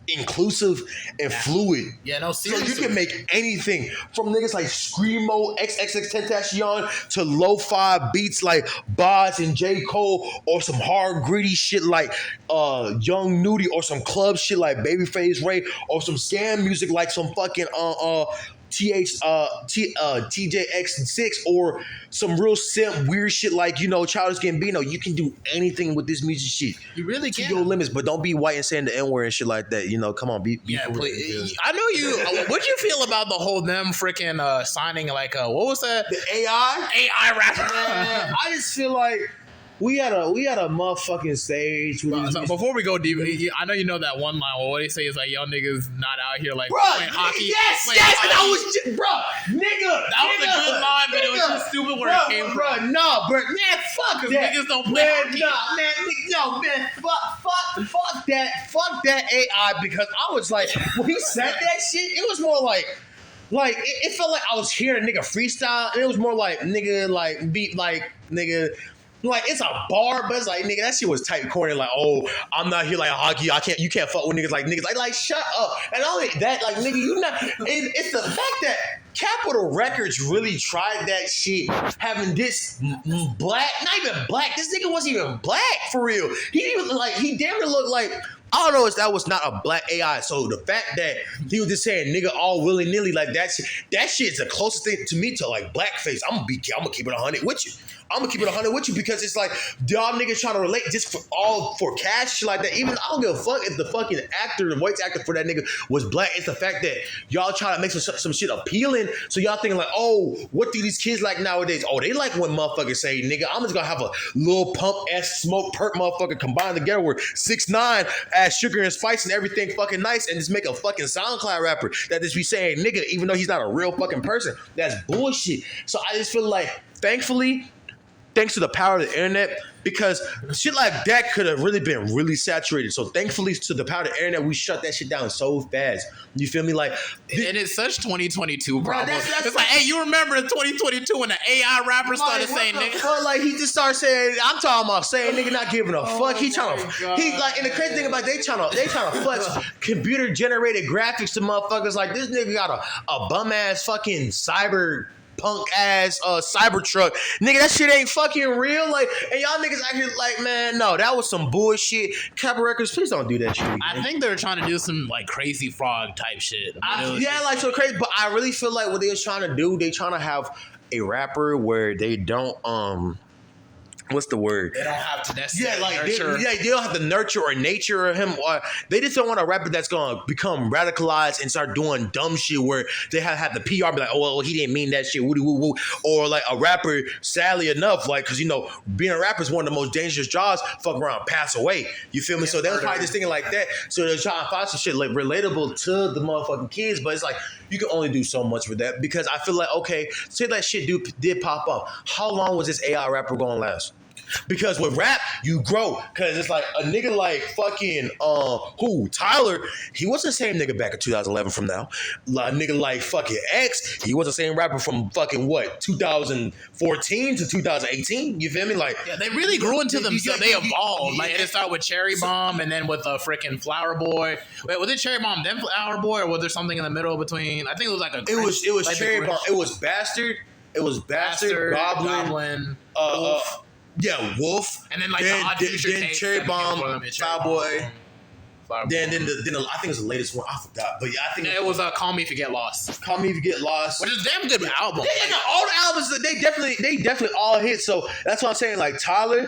inclusive and fluid. Yeah, no, seriously. So you can make anything from niggas like Screamo, XXXTentacion to lo-fi beats like Boz and J. Cole, or some hard gritty shit like Young Nudy, or some club shit like Babyface Ray, or some scam music like some fucking TJX6, or some real simp weird shit like Childish Gambino. You can do anything with this music shit. You really can. To your limits, but don't be white and saying the N-word and shit like that. Come on, be yeah, please. I know you. What'd you feel about the whole them freaking signing like what was that? The AI rapper. I just feel like we had a motherfucking stage. So before we go deep, I know you know that one line. Well, what they say is like, y'all niggas not out here like playing hockey. Yes, that was just, bro, nigga. That was a good line, but it was just stupid where it came from. No, bro, man, fuck that. Niggas don't play hockey. Fuck that AI, because I was like, when he said that shit, it was more like it felt like I was hearing a nigga freestyle, and it was more like nigga, like beat, like nigga. Like it's a bar, but it's like nigga, that shit was tight corner. Like, oh, I'm not here like hockey. You can't fuck with niggas like shut up. And not only that, like nigga, you not. It's the fact that Capitol Records really tried that shit, having this black, not even black. This nigga wasn't even black for real. He damn near looked like. I don't know if that was not a black AI. So the fact that he was just saying nigga all willy nilly like that shit's the closest thing to me to like blackface. I'm gonna keep it 100 with you. I'm gonna keep it 100 with you because it's like y'all niggas trying to relate just for cash shit like that. Even I don't give a fuck if the fucking actor, the voice actor for that nigga was black. It's the fact that y'all trying to make some shit appealing. So y'all thinking like, oh, what do these kids like nowadays? Oh, they like when motherfuckers say, nigga, I'm just gonna have a little pump ass smoke perk motherfucker combined together with 6ix9ine ass sugar and spice and everything fucking nice and just make a fucking SoundCloud rapper that just be saying nigga even though he's not a real fucking person. That's bullshit. So I just feel like thankfully, thanks to the power of the internet, because shit like that could have really been really saturated. So thankfully to the power of the internet, we shut that shit down so fast. You feel me? Like, and it's such 2022 problem. It's like, hey, you remember in 2022 when the AI rapper started saying nigga? Fuck? Like he just started saying, I'm talking about saying nigga not giving a fuck. He trying to, he like, and the crazy thing about they trying to flex computer generated graphics to motherfuckers. Like this nigga got a bum ass fucking cyber punk ass Cybertruck. Nigga, that shit ain't fucking real. Like, and y'all niggas out here like, man, no, that was some bullshit. Capitol Records, please don't do that shit again. I think they're trying to do some like crazy frog type shit. Like so crazy, but I really feel like what they was trying to do, they trying to have a rapper where they don't what's the word? They don't have to necessarily nurture. They don't have to nurture or nature him. Or they just don't want a rapper that's gonna become radicalized and start doing dumb shit where they have the PR be like, oh well, he didn't mean that shit, woody woo woo. Or like a rapper, sadly enough, like because you know being a rapper is one of the most dangerous jobs. Fuck around, pass away. You feel me? So they're probably just thinking like that. So they're trying to find some shit like relatable to the motherfucking kids, but it's like you can only do so much with that because I feel like okay, say that shit did pop up. How long was this AI rapper gonna last? Because with rap, you grow. Because it's like a nigga like fucking, Tyler, he wasn't the same nigga back in 2011 from now. A nigga like fucking X, he was the same rapper from fucking what, 2014 to 2018? You feel me? Like, yeah, they really grew into themselves. They evolved. Like, it started with Cherry Bomb and then with a freaking Flower Boy. Wait, was it Cherry Bomb then Flower Boy, or was there something in the middle between? I think it was like a. It was like Cherry Bomb. It was Bastard. It was Bastard, Goblin, Wolf. Yeah, Wolf, and then like then Cherry Bomb, Flower Boy, then I think it's the latest one. I forgot, but yeah, I think it was Call Me If You Get Lost. Call Me If You Get Lost, which is a damn good album. Yeah, all the albums they definitely all hit. So that's what I'm saying. Like Tyler,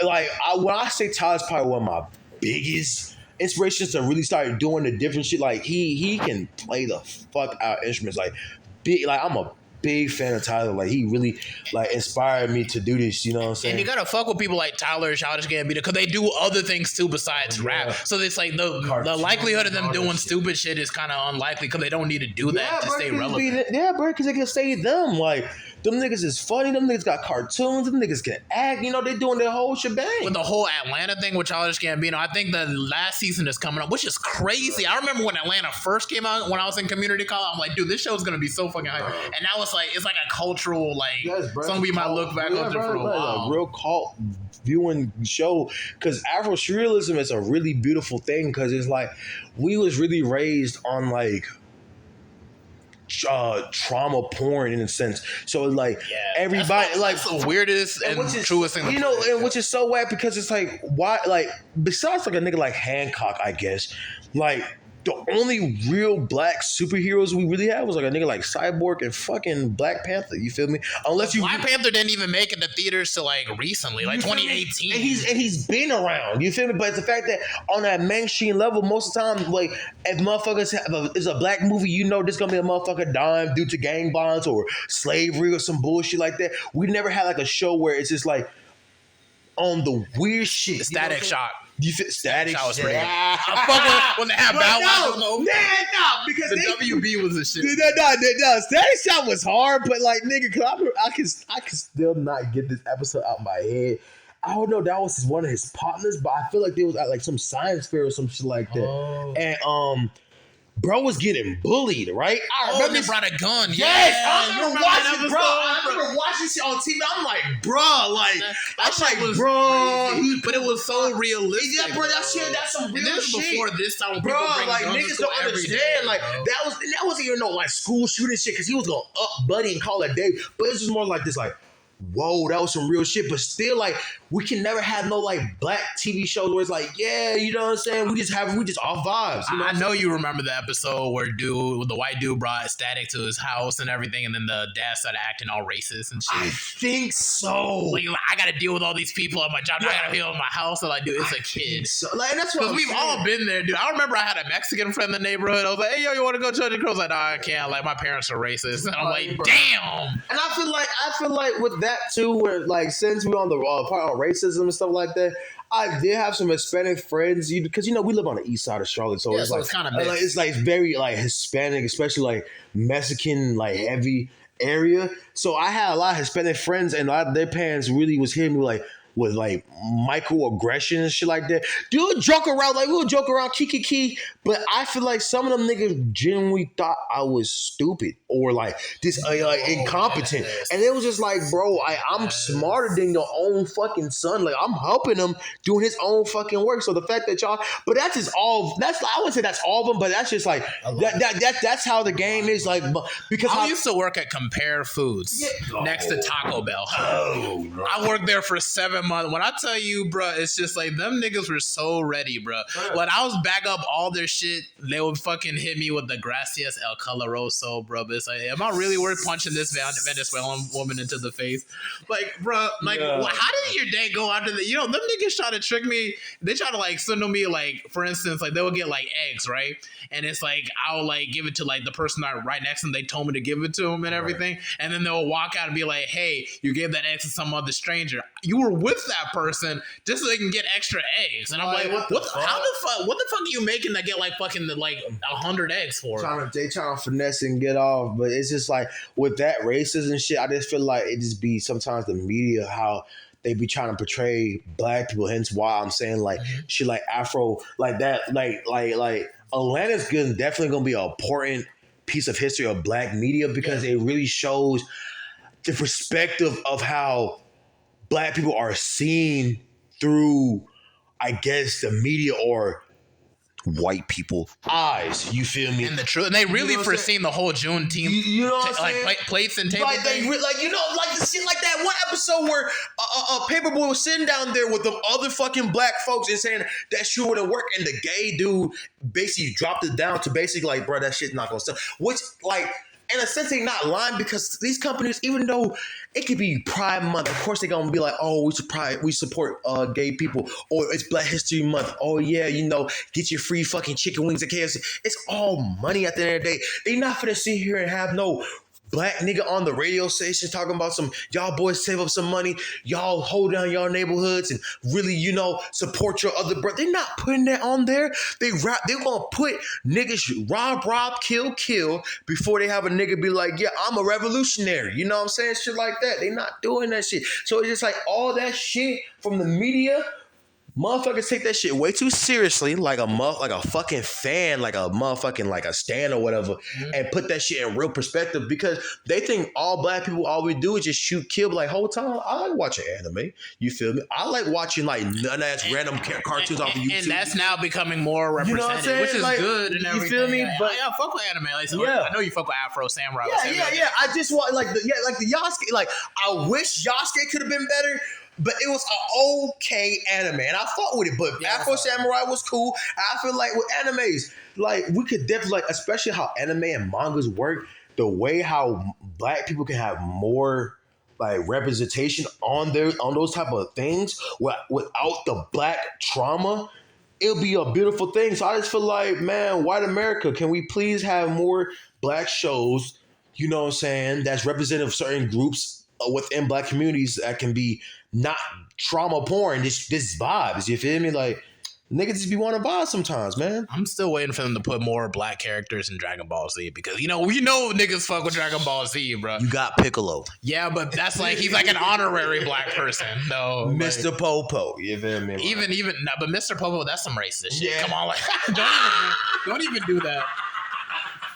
like when I say Tyler's probably one of my biggest inspirations to really start doing the different shit. Like he can play the fuck out instruments. Like I'm a big fan of Tyler. Like he really like inspired me to do this, you know what I'm saying? And you gotta fuck with people like Tyler and Childish Gambino because they do other things too besides rap. So it's like the likelihood of them doing stupid shit is kind of unlikely because they don't need to do that to stay relevant. Bro, because they can say them. Like them niggas is funny. Them niggas got cartoons. Them niggas can act. You know, they doing their whole shebang. With the whole Atlanta thing with Childish Gambino, I think the last season is coming up, which is crazy. I remember when Atlanta first came out, when I was in community college, I'm like, dude, this show's gonna be so fucking hype. And now it's like a cultural, like, something we might look back on for a while. A real cult viewing show. Because Afro-surrealism is a really beautiful thing because it's like, we was really raised on, like, trauma porn in a sense. So like everybody that's the weirdest and truest thing, you know, and which is so whack because it's like why, like besides like a nigga like Hancock, I guess, like the only real black superheroes we really had was like a nigga like Cyborg and fucking Black Panther. You feel me? Unless Black Panther didn't even make it to theaters till like recently, like 2018. And he's been around. You feel me? But it's the fact that on that mainstream level, most of the time, like if motherfuckers it's a black movie, you know, this gonna be a motherfucker dying due to gang violence or slavery or some bullshit like that. We never had like a show where it's just like on the weird shit. Static Shock. You fit Static Shock was pretty good. I fuck when they have Bow Wow. Because the WB was the shit. No, Static Shock was hard, but like nigga, cause I can still not get this episode out of my head. I don't know, that was one of his partners, but I feel like they was at like some science fair or some shit like that. And bro was getting bullied, right? I Oh, remember they brought a gun. Yes, Yeah, I you remember that watching, bro. episode, I remember watching shit on TV. I'm like, bro, like, That shit was bro, crazy. But it was so realistic. yeah, bro, that shit, that's some And real this shit. before this time, when Bro, people bring like guns to niggas school don't every understand. day, Like bro. that wasn't even no like school shooting shit because he was gonna up buddy and call it day. But it's just more like this, like, whoa, that was some real shit. But still, like, we can never have no like black TV shows where it's like, yeah, you know what I'm saying? We just off vibes. You know I know you remember the episode where the white dude brought Static to his house and everything, and then the dad started acting all racist and shit. I think so. Like, I got to deal with all these people at my job. Now I got to deal with my house. And like, dude, it's a kid. So, like, and that's what Because we've all been there, dude. I remember I had a Mexican friend in the neighborhood. I was like, hey, yo, you want to go to the girls? Like, nah, I can't. Like, my parents are racist. And I'm like, damn. And I feel like with that too, where like since we're on the part on racism and stuff like that, I did have some Hispanic friends, because we live on the east side of Charlotte, so it's like kind of it's like very like Hispanic, especially like Mexican like heavy area. So I had a lot of Hispanic friends, and a lot of their parents really was hitting me like with like microaggression and shit like that. Dude, joke around, like we'll joke around, kiki, but I feel like some of them niggas genuinely thought I was stupid or like this like incompetent, and it was just like, bro, I'm smarter than your own fucking son. Like I'm helping him doing his own fucking work. So the fact that y'all, but that's just all. That's I wouldn't say that's all of them, but that's just like that's how the game is. Like because I used to work at Compare Foods next to Taco Bell. I worked there for 7 months. When I tell you, bro, it's just like them niggas were so ready, bro. When I was back up all their shit, they would fucking hit me with the gracias el caloroso, bro. But it's like, am I really worth punching this Venezuelan woman into the face? Like, bro, like, how did your day go after that? Them niggas try to trick me. They try to like send me like, for instance, like they would get like eggs, right? And it's like I'll like give it to like the person right next to them. They told me to give it to them and everything, and then they'll walk out and be like, "Hey, you gave that egg to some other stranger. You were with that person just so they can get extra eggs." And I'm like, what the fuck are you making to get like fucking like 100 eggs for? They trying to finesse and get off, but it's just like with that racism and shit, I just feel like it just be sometimes the media how they be trying to portray black people. Hence why I'm saying like shit like Afro like that, like Atlanta's definitely gonna be an important piece of history of black media because it really shows the perspective of how black people are seen through, I guess, the media or white people eyes. You feel me? And the truth, and they really foreseen the whole Juneteenth, you know what I'm saying? like plates and table like things. like the shit like that one episode where a Paperboy was sitting down there with the other fucking black folks and saying that shit wouldn't work, and the gay dude basically dropped it down to basically like, bro, that shit's not gonna sell. Which like, in a sense, they not lying because these companies, even though it could be Pride Month, of course they're gonna be like, oh, we support gay people, or it's Black History Month. Oh yeah, get your free fucking chicken wings at KFC. It's all money at the end of the day. They not finna sit here and have no black nigga on the radio station talking about some y'all boys save up some money, y'all hold down y'all neighborhoods and really, support your other brother. They're not putting that on there. They're gonna put niggas rob, kill before they have a nigga be like, yeah, I'm a revolutionary. You know what I'm saying? Shit like that. They not doing that shit. So it's just like all that shit from the media. Motherfuckers take that shit way too seriously, like a fucking fan, like a motherfucking like a stan or whatever, and put that shit in real perspective because they think all black people all we do is just shoot, kill. Like whole time, I like watching anime. You feel me? I like watching like none ass random cartoons off of YouTube. And that's now becoming more represented, which is like, good and everything. You feel me? But yeah, fuck with anime. Like, so I know you fuck with Afro Samurai. Yeah. I just want like the Yasuke. Like I wish Yasuke could have been better. But it was an okay anime, and I fought with it. But Afro Samurai was cool. I feel like with animes, like we could definitely, like, especially how anime and mangas work, the way how black people can have more like representation on those type of things without the black trauma, it'll be a beautiful thing. So I just feel like, man, white America, can we please have more black shows? You know what I'm saying? That's representative of certain groups within black communities that can be not trauma porn, this vibes, you feel me? Like, niggas just be wanting vibes sometimes, man. I'm still waiting for them to put more black characters in Dragon Ball Z because, we know niggas fuck with Dragon Ball Z, bro. You got Piccolo. Yeah, but that's like, he's like an honorary black person. No, Mr. Like, Popo, you feel me? Even, but Mr. Popo, that's some racist shit. Yeah. Come on, like, don't even do that.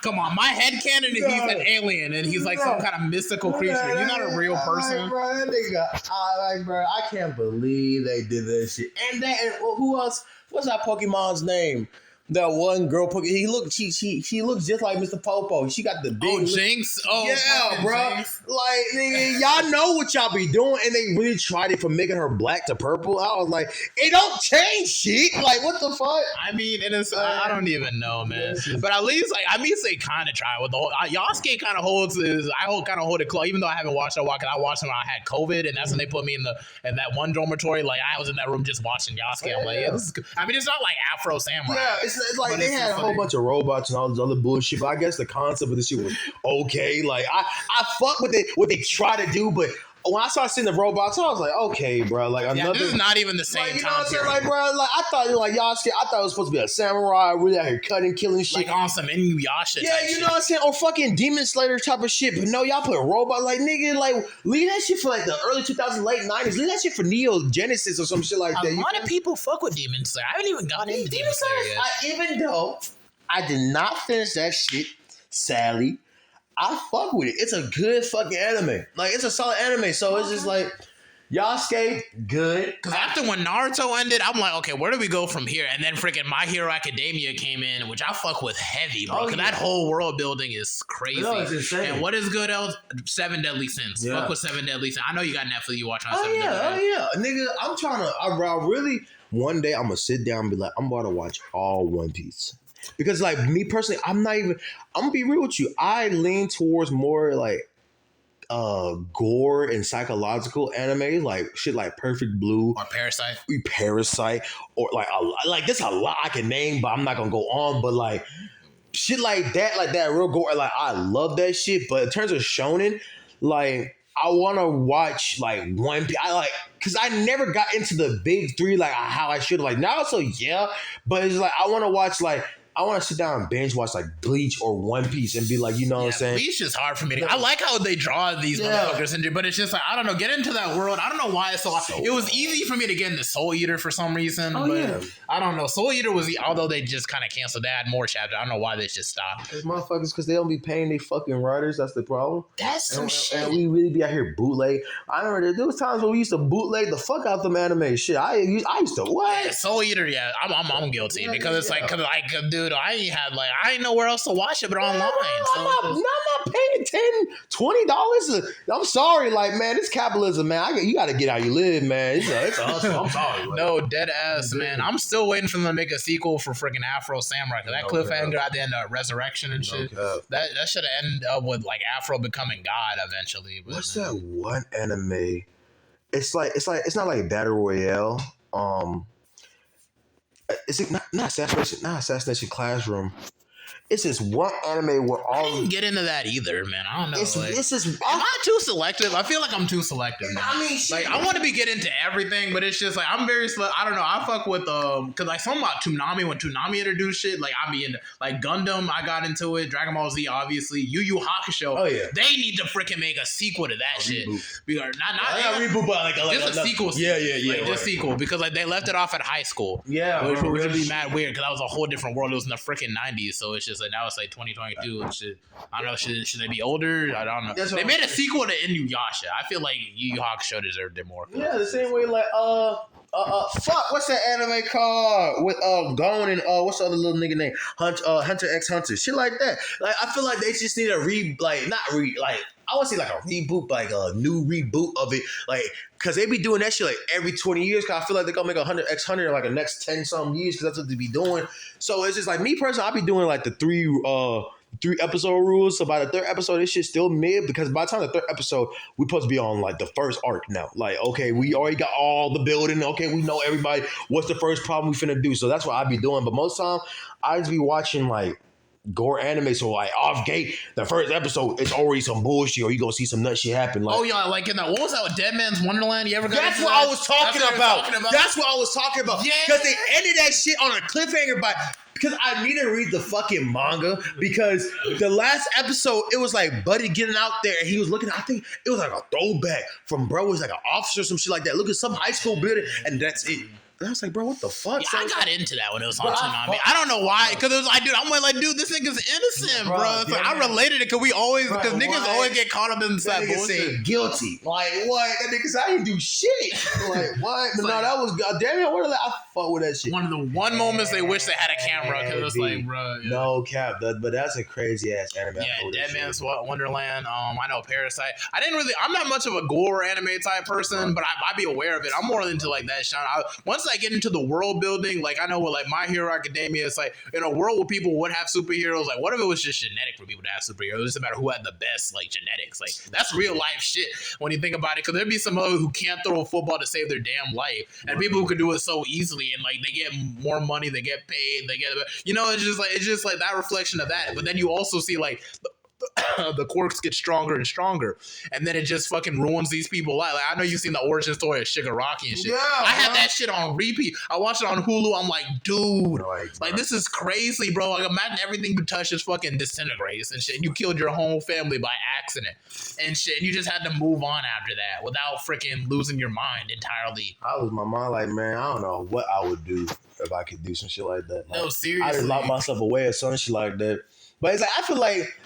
Come on, my headcanon is he's an alien and he's like some kind of mystical creature. He's not a real person. Bro, that nigga, bro, I can't believe they did that shit. And who else? What's that Pokemon's name? That one girl, she looks just like Mr. Popo. She got the big Jinx. Oh yeah, bro. Jinx. Like, nigga, y'all know what y'all be doing, and they really tried it from making her black to purple. I was like, it don't change shit. Like, what the fuck? I mean, I don't even know, man. But at least, like, they kind of try with the whole. Yasuke kind of holds hold it close, even though I haven't watched it a while, because I watched it when I had COVID, and that's when they put me in that one dormitory. Like, I was in that room just watching Yasuke. I'm like, yeah, this is good. I mean, it's not like Afro Samurai. Yeah, it's like they had a whole bunch of robots and all this other bullshit. But I guess the concept of this shit was okay. Like I fuck with it, what they try to do, but when I started seeing the robots, I was like, okay, bro. Like another. This is not even the same. Like, you know time what I'm saying? period. Like, bro, like I thought, like Yasuke, I thought it was supposed to be a samurai, really out here cutting, killing shit. Like on some Inuyasha. Yeah, you know what I'm saying? Or fucking Demon Slayer type of shit. But no, y'all put robot, like, nigga, like, leave that shit for like the early 2000s, late 90s. Leave that shit for Neo Genesis or some shit like that. A lot of people fuck with Demon Slayer. I haven't even gotten into Demon Slayer yet. Even though I did not finish that shit, sadly, I fuck with it. It's a good fucking anime. Like, it's a solid anime. So it's just like, Yasuke, good. Because after when Naruto ended, I'm like, okay, where do we go from here? And then freaking My Hero Academia came in, which I fuck with heavy, bro. Because that whole world building is crazy. No, it's insane. And what is good else? 7 Deadly Sins. Yeah. Fuck with 7 Deadly Sins. I know you got Netflix, you watch on 7 Deadly Oh Sins. yeah. Nigga, I'm trying to, I really, one day I'm going to sit down and be like, I'm about to watch all One Piece. Because, like, me personally, I'm going to be real with you. I lean towards more, like, gore and psychological anime, like shit like Perfect Blue. Or Parasite. Or, like, there's a lot I can name, but I'm not going to go on. But, like, shit like that real gore. Like, I love that shit. But in terms of shonen, like, I want to watch, like, One Piece. Because I never got into the big three, like, how I should. Like, now, so, yeah. But it's like, I want to watch, like, I want to sit down and binge watch like Bleach or One Piece and be like, you know what I'm saying? Bleach is hard for me. I like how they draw these motherfuckers, but it's just like, I don't know, get into that world. I don't know why it's so it was easy for me to get into Soul Eater for some reason. I don't know. Soul Eater was, although they just kind of canceled, they had more chapters. I don't know why they just stopped. Those motherfuckers, because they don't be paying their fucking writers. That's the problem. That's some shit. And we really be out here bootleg. I remember there was times when we used to bootleg the fuck out them anime shit. I used to what? Yeah, Soul Eater, yeah. I'm guilty because it's like, dude, I ain't had I ain't know where else to watch it but online. I'm not paying $10, $20. I'm sorry, like, man, it's capitalism, man. You got to get how you live, man. It's a hustle. I'm sorry. Like, no, dead ass, man. I'm still waiting for them to make a sequel for freaking Afro Samurai. Cause that cliffhanger at the end of Resurrection and shit. That should have ended up with like Afro becoming God eventually. But, what's that one anime? It's not like Battle Royale. Is it not Assassination Classroom? It's this one anime where all I didn't get into that either, man. I don't know. It's just. Am I too selective? I feel like I'm too selective. Man. I mean, like I want to be getting into everything, but it's just like I'm very. I don't know. I fuck with because like something about Toonami when Toonami introduced shit. Like I be into like Gundam. I got into it. Dragon Ball Z, obviously. Yu Yu Hakusho. Oh yeah. They need to freaking make a sequel to that shit. Because not reboot, but like just a sequel. Yeah. Like just sequel because like they left it off at high school. Yeah, which would really be mad weird because that was a whole different world. It was in the freaking 90s, so it's just like now it's like 2022 and shit. I don't know. Should they be older? I don't know. They made a sequel to Inuyasha. I feel like Yu Yu Hakusho deserved it more. Yeah, the same way like fuck, what's that anime called with Gon and what's the other little nigga name? Hunter x Hunter, shit like that. Like I feel like they just need a I would say like a reboot, like a new reboot of it, like because they be doing that shit like every 20 years. Cause I feel like they're gonna make 100 x 100 in like the next 10 something years, cause that's what they be doing. So it's just like me personally, I be doing like the three episode rules. So by the third episode, this shit's still mid because by the time the third episode, we supposed to be on like the first arc now. Like, okay, we already got all the building. Okay, we know everybody. What's the first problem we finna do? So that's what I be doing. But most time, I just be watching like gore anime. So like off gate, the first episode, it's already some bullshit, or you gonna see some nut shit happen. Like, oh yeah, like in that what was that with Dead Man's Wonderland? You ever got that's what I was talking about. That's what I was talking about. Yeah, because they ended that shit on a cliffhanger by. Because I need to read the fucking manga because the last episode, it was like Buddy getting out there and he was looking, I think it was like a throwback from bro was like an officer or some shit like that. Look at some high school building and that's it. And I was like, bro, what the fuck? Yeah, I got into that when it was on Bro, Toonami. I don't know why, because it was like, dude, I'm like, dude, this nigga's innocent, Bro, bro. It's like, I related it because niggas always get caught up in that nigga bullshit. said guilty. Like what? That nigga said I didn't do shit. Like what? But no, that was damn it. What? I fuck with that shit. One of the moments they wish they had a camera because it was like, bro. Yeah. No cap, but that's a crazy ass anime. Yeah, Dead Man's Wonderland. I know Parasite. I'm not much of a gore anime type person, but I'd be aware of it. I'm more into like that genre. Once I get into the world building, like I know with like My Hero Academia, it's like in a world where people would have superheroes. Like what if it was just genetic for people to have superheroes? It doesn't matter who had the best like genetics. Like that's real life shit when you think about it. Because there'd be some other who can't throw a football to save their damn life, and people who can do it so easily, and like they get more money, they get paid, they get, you know, it's just like that reflection of that. But then you also see like the quirks get stronger and stronger, and then it just fucking ruins these people's lives. Like I know you've seen the origin story of Shigaraki and shit. Yeah, I had that shit on repeat. I watched it on Hulu. I'm like, dude, Right, like this is crazy, bro. Like imagine everything you touch just fucking disintegrates and shit. And you killed your whole family by accident and shit. And you just had to move on after that without freaking losing your mind entirely. I lose my mind. Like man, I don't know what I would do if I could do some shit like that. No, Like, seriously. I just lock myself away or some shit like that. But it's like I feel like.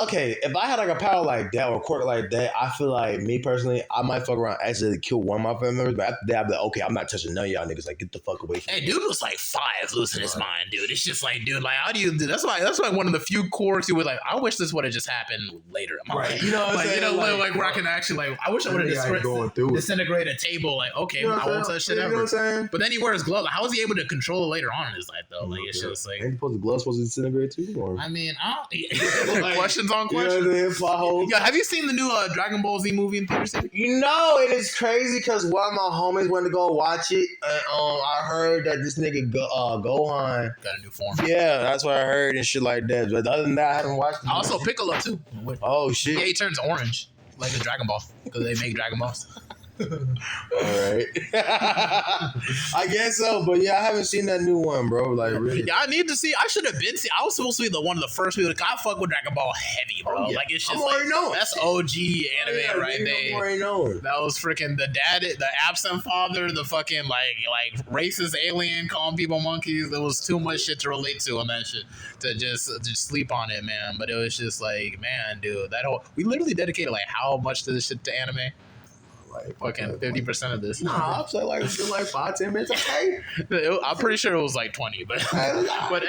Okay, if I had like a power like that or a quirk like that, I feel like me personally, I might fuck around and accidentally kill one of my family members. But after that, I'd be like, okay, I'm not touching none of y'all niggas. Like, get the fuck away from me. Hey, dude was like 5 losing his mind, dude. It's just like, dude, like, how do you do? That's why one of the few quirks you would like. I wish this would have just happened later. Right, you know what I'm saying? Like where I can actually like. I wish I would have just disintegrate a table. Like, okay, I won't touch shit ever. You know what I'm saying? But then he wears gloves. How is he able to control it later on in his life though? Like, it's just like. Ain't the gloves supposed to disintegrate too? Or? I mean, questions on questions. You know what I'm saying? Plot holes. Yeah, have you seen the new Dragon Ball Z movie in theaters? You know, it is crazy because one of my homies went to go watch it. And, I heard that this nigga Gohan got a new form. Yeah, that's what I heard and shit like that. But other than that, I haven't watched it. Also, Piccolo too. Oh shit! Yeah, he turns orange like a Dragon Ball because they make Dragon Balls. All right. I guess so, but yeah, I haven't seen that new one, bro. Like, really. Yeah, I need to see. I should have been. I was supposed to be one of the first people. I fuck with Dragon Ball heavy, bro. Oh, yeah. Like it's just like that's OG anime right there. Already knowing. That was freaking the dad, the absent father, the fucking like racist alien calling people monkeys. There was too much shit to relate to on that shit to just sleep on it, man. But it was just like, man, dude, we literally dedicated like how much to this shit to anime. Like fucking 50% of this. Nah, I'm saying like 5-10 minutes. Okay. I'm pretty sure it was like 20, but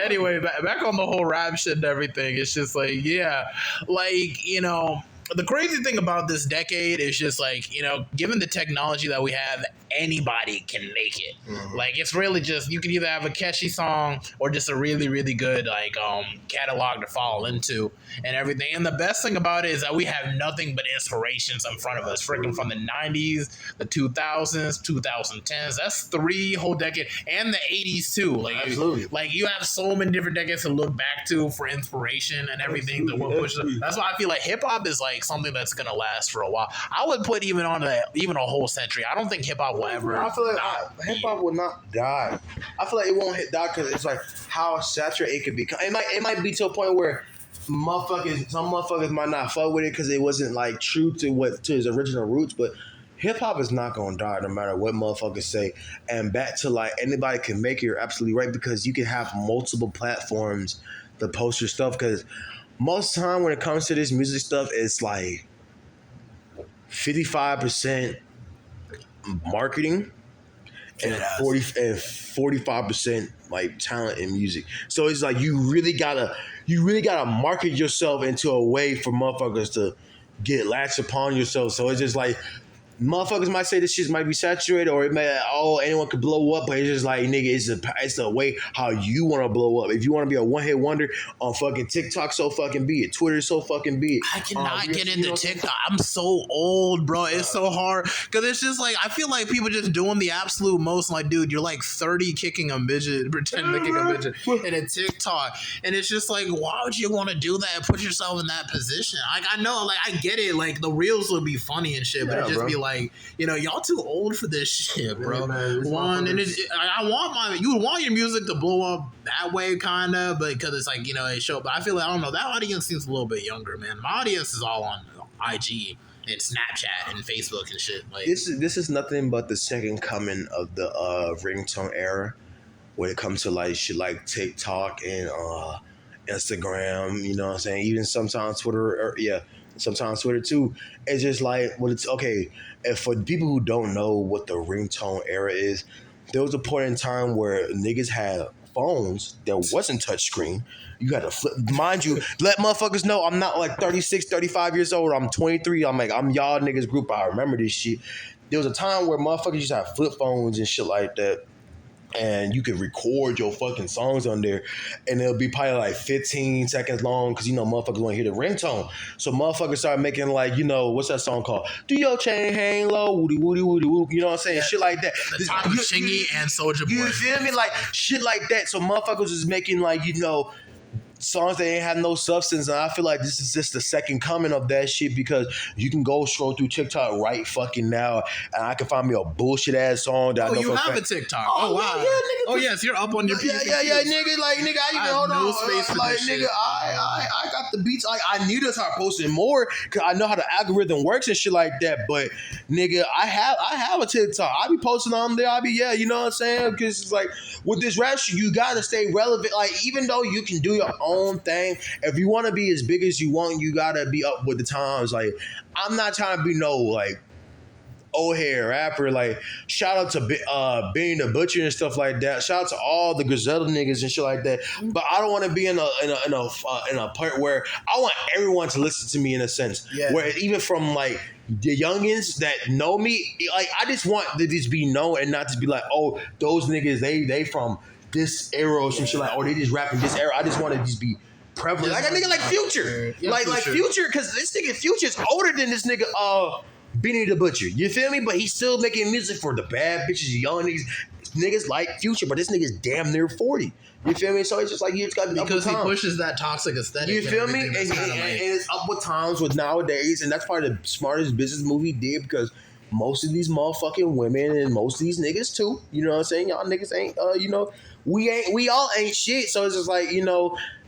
anyway, back on the whole rap shit and everything. It's just like, yeah, like, you know, the crazy thing about this decade is just like, you know, given the technology that we have, anybody can make it. Mm-hmm. Like it's really just, you can either have a catchy song or just a really, really good like catalog to fall into and everything. And the best thing about it is that we have nothing but inspirations in front of us, freaking from the 90s, the 2000s, 2010s. That's 3 whole decades, and the 80s too. Like, absolutely. Like you have so many different decades to look back to for inspiration and everything. That's why I feel like hip hop is like something that's gonna last for a while. I would put even a whole century. I don't think hip hop will ever. I feel like hip hop will not die. I feel like it won't die because it's like how saturated it could be. It might be to a point where some motherfuckers might not fuck with it because it wasn't like true to his original roots, but hip hop is not gonna die no matter what motherfuckers say. And back to like anybody can make it, you're absolutely right, because you can have multiple platforms to post your stuff, because most of the time when it comes to this music stuff, it's like 55% marketing and 45% like talent in music. So it's like you really gotta market yourself into a way for motherfuckers to get latched upon yourself. So it's just like motherfuckers might say this shit might be saturated, or it may anyone could blow up, but it's just like, nigga, it's the way how you want to blow up. If you want to be a one-hit wonder on fucking TikTok, so fucking be it. Twitter, so fucking be it. I cannot get into TikTok. I'm so old, bro. It's so hard because it's just like I feel like people just doing the absolute most. Like, dude, you're like 30 kicking a midget, pretending to kick a midget in a TikTok, and it's just like, why would you want to do that and put yourself in that position? Like, I know, like, I get it. Like, the reels would be funny and shit, but it just be like, you know, y'all too old for this shit, bro. Yeah, man, you would want your music to blow up that way, kind of, but because it's like, you know, it show. But I feel like, I don't know, that audience seems a little bit younger, man. My audience is all on IG and Snapchat and Facebook and shit. Like This is nothing but the second coming of the ringtone era when it comes to like shit like TikTok and Instagram. You know what I'm saying? Even sometimes Twitter. Sometimes Twitter too. It's just like it's okay. And for people who don't know what the ringtone era is, there was a point in time where niggas had phones that wasn't touchscreen. You got to flip. Mind you, let motherfuckers know I'm not like 36, 35 years old. I'm 23. I'm y'all niggas group. I remember this shit. There was a time where motherfuckers used to have flip phones and shit like that. And you could record your fucking songs on there, and it'll be probably like 15 seconds long because motherfuckers want to hear the ringtone. So motherfuckers started making like what's that song called? Do your chain hang low, woody woody woody woo. You know what I'm saying? Shit like that. the time of Shingy and Soulja Boy. You feel me? Like shit like that. So motherfuckers was making like songs that ain't have no substance, and I feel like this is just the second coming of that shit because you can go scroll through TikTok right fucking now, and I can find me a bullshit ass song that I know you for have a TikTok? Oh wow! Yeah, nigga, oh yes, you're up on your PC. Yeah, nigga, like nigga, I even hold no on, space for like this nigga, shit. I got the beats. Like I need to start posting more because I know how the algorithm works and shit like that. But nigga, I have a TikTok. I be posting on there. I be you know what I'm saying? Because it's like with this rap shit, you gotta stay relevant. Like even though you can do your own thing. If you want to be as big as you want, you gotta be up with the times. Like, I'm not trying to be no like old hair rapper. Like, shout out to Being the Butcher and stuff like that. Shout out to all the Griselda niggas and shit like that. But I don't want to be in a part where I want everyone to listen to me in a sense. Yeah. Where even from like the youngins that know me, like I just want to just be known and not just be like, oh, those niggas they from this era or some shit like, oh, they just rapping this era. I just want to just be prevalent. Like a nigga like Future. Like Future, because this nigga Future is older than this nigga Benny the Butcher. You feel me? But he's still making music for the bad bitches, young niggas. Niggas like Future, but this nigga's damn near 40. You feel me? So it's just like you just got to be because he pushes that toxic aesthetic. You feel me? And it's up with times with nowadays, and that's probably the smartest business move he did because most of these motherfucking women and most of these niggas too. You know what I'm saying? Y'all niggas ain't we all ain't shit. So it's just like,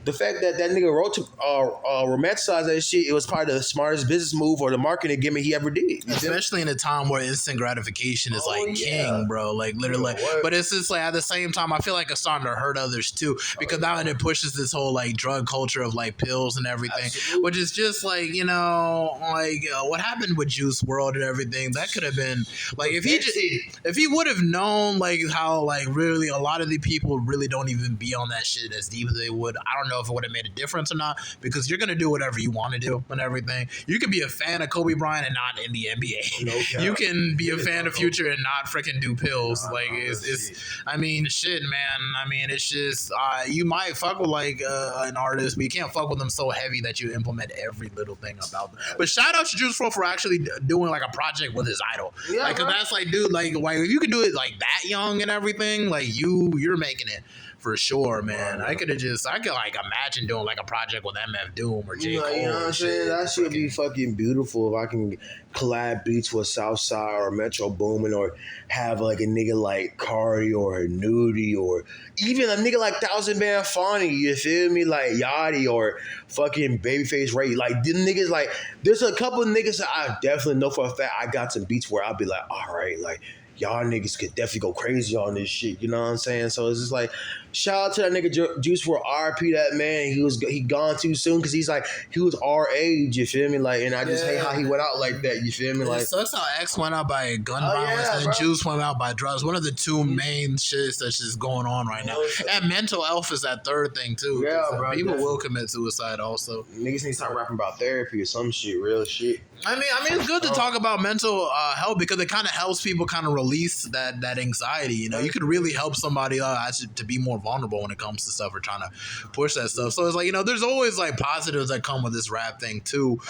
the fact that nigga wrote to romanticize that shit, it was probably the smartest business move or the marketing gimmick he ever did. Especially in a time where instant gratification is king, bro. Like literally. But it's just like at the same time, I feel like it's starting to hurt others too because now it pushes this whole like drug culture of like pills and everything, which is just like what happened with Juice WRLD and everything. That could have been like if he would have known like how like really a lot of the people really don't even be on that shit as deep as they would. I don't know if it would have made a difference or not because you're gonna do whatever you want to do and everything. You can be a fan of Kobe Bryant and not in the NBA. You can be a fan of Future and not freaking do pills. Like it's I mean shit, man. I mean it's just you might fuck with like an artist, but you can't fuck with them so heavy that you implement every little thing about them. But shout out to Juice WRLD for actually doing like a project with his idol. Like cause that's like dude, like if you can do it like that young and everything, like you're making it. For sure, man. I could like imagine doing like a project with MF Doom or J. Cole. You know what I'm saying? That should be fucking beautiful if I can collab beats with Southside or Metro Boomin or have like a nigga like Cardi or Nudie or even a nigga like Thousand Band Fonny, you feel me? Like Yachty or fucking Babyface Ray. Like them niggas, like there's a couple of niggas that I definitely know for a fact I got some beats where I'll be like, all right, like y'all niggas could definitely go crazy on this shit. You know what I'm saying? So it's just like, shout out to that nigga Juice for RP that man. He gone too soon because he was our age. You feel me? Like, and I just hate how he went out like that. You feel me? Like, it sucks how X went out by gun violence and then Juice went out by drugs. One of the two main shits that's just going on right now. And mental health is that third thing too. Yeah, bro. People will commit suicide also. Niggas need to start rapping about therapy or some shit, real shit. I mean, it's good to talk about mental health because it kind of helps people kind of release that anxiety. You could really help somebody to be more vulnerable when it comes to stuff or trying to push that stuff. So it's like, there's always like positives that come with this rap thing too.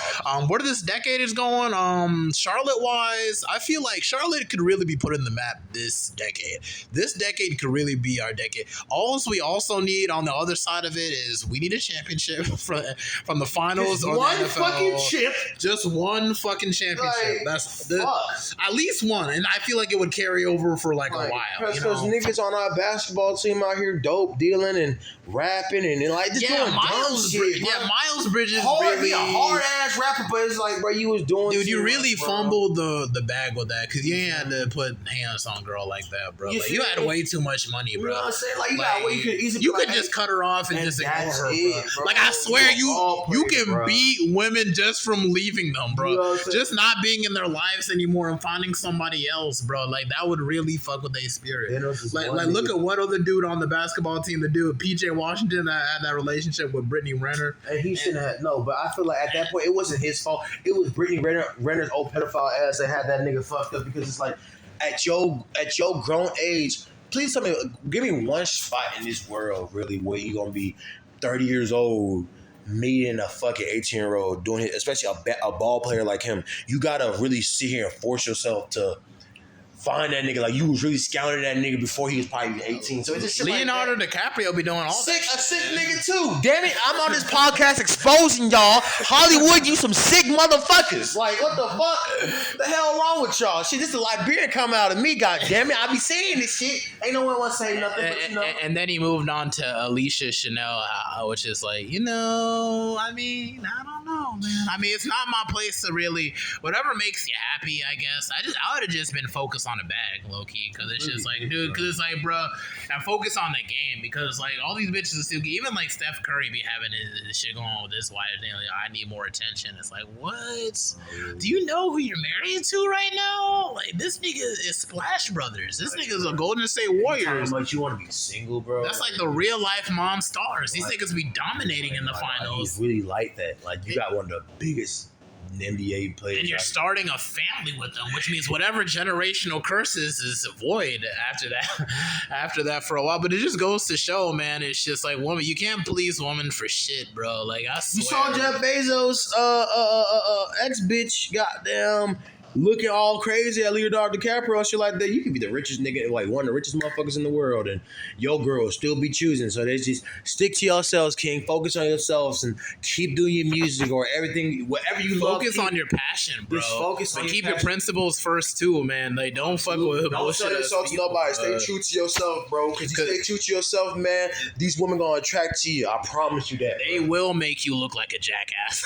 Where this decade is going, Charlotte wise, I feel like Charlotte could really be put in the map this decade. This decade could really be our decade. All we also need on the other side of it is we need a championship from the finals or one the NFL. Fucking chip. Just one fucking championship. Like, That's at least one, and I feel like it would carry over for like a while. Because niggas on our basketball team out here dope dealing and rapping and like just doing dumb shit. Miles Bridges hard, really a hard ass rapper, but it's like, bro, you was doing. Dude, you really fumbled the bag with that because you ain't had to put hands on girl like that, bro. You had way too much money, bro. You know what I'm saying? Like you could just cut her off and just ignore her, bro. Like I swear, you can beat women just from leaving them, bro. You know just not being in their lives anymore and finding somebody else, bro. Like that would really fuck with their spirit. Like look at what other dude on the basketball team, the dude PJ Washington that had that relationship with Brittany Renner, and he shouldn't have. No, but I feel like at that point it wasn't his fault. It was Brittany Renner's old pedophile ass that had that nigga fucked up because it's like at your grown age. Please tell me, give me one spot in this world really where you gonna be 30 years old. Meeting a fucking 18-year-old doing it, especially a ball player like him, you gotta really sit here and force yourself to find that nigga. Like you was really scouting that nigga before he was probably 18. So it's just shit Leonardo DiCaprio be doing all a sick nigga too. Damn it, I'm on this podcast exposing y'all. Hollywood, you some sick motherfuckers. Like what the fuck? The hell wrong with y'all? Shit, this is a Liberian coming out of me. God damn it, I be saying this shit. Ain't no one want to say nothing. And then he moved on to Alicia Chanel, which is like, I mean, I don't know, man. I mean, it's not my place to really whatever makes you happy. I guess I would have just been focused on the bag, low key, because it's just like, dude, because it's like, bro, and focus on the game, because like all these bitches are still, even like Steph Curry be having his shit going on with this wife thing. Like, I need more attention. It's like, what? Do you know who you're married to right now? Like this nigga is Splash Brothers. This nigga's a Golden State Warriors. How much you want to be single, bro? That's like the real life mom stars. These niggas be dominating in the finals. He's really like that. Like you got one of the biggest NBA players. And you're starting a family with them, which means whatever generational curses is void after that for a while. But it just goes to show, man, it's just like woman, you can't please women for shit, bro. Like I swear. You saw Jeff Bezos ex bitch goddamn looking all crazy at Leonardo DiCaprio and shit like that. You can be the richest nigga, like one of the richest motherfuckers in the world, and your girl will still be choosing. So they just stick to yourselves, King. Focus on yourselves and keep doing your music or everything, whatever you focus on your passion, bro. Just focus on keep your principles first too, man. Like don't fuck with don't sell yourself to nobody. Stay true to yourself, bro. Because you stay true to yourself, man. These women gonna attract to you. I promise you that. They will make you look like a jackass.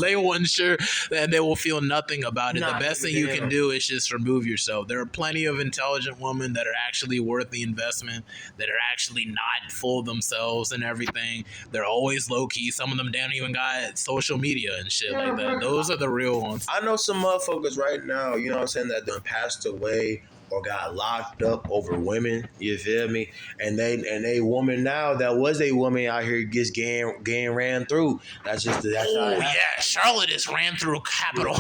They won't sure that they will feel nothing about it. The best thing you can do is just remove yourself. There are plenty of intelligent women that are actually worth the investment, that are actually not full of themselves and everything. They're always low key. Some of them don't even got social media and shit like that. Those are the real ones. I know some motherfuckers right now, you know what I'm saying, that done passed away or got locked up over women, you feel me? And they woman now that was a woman out here gets getting ran through. That's just Charlotte is ran through capital.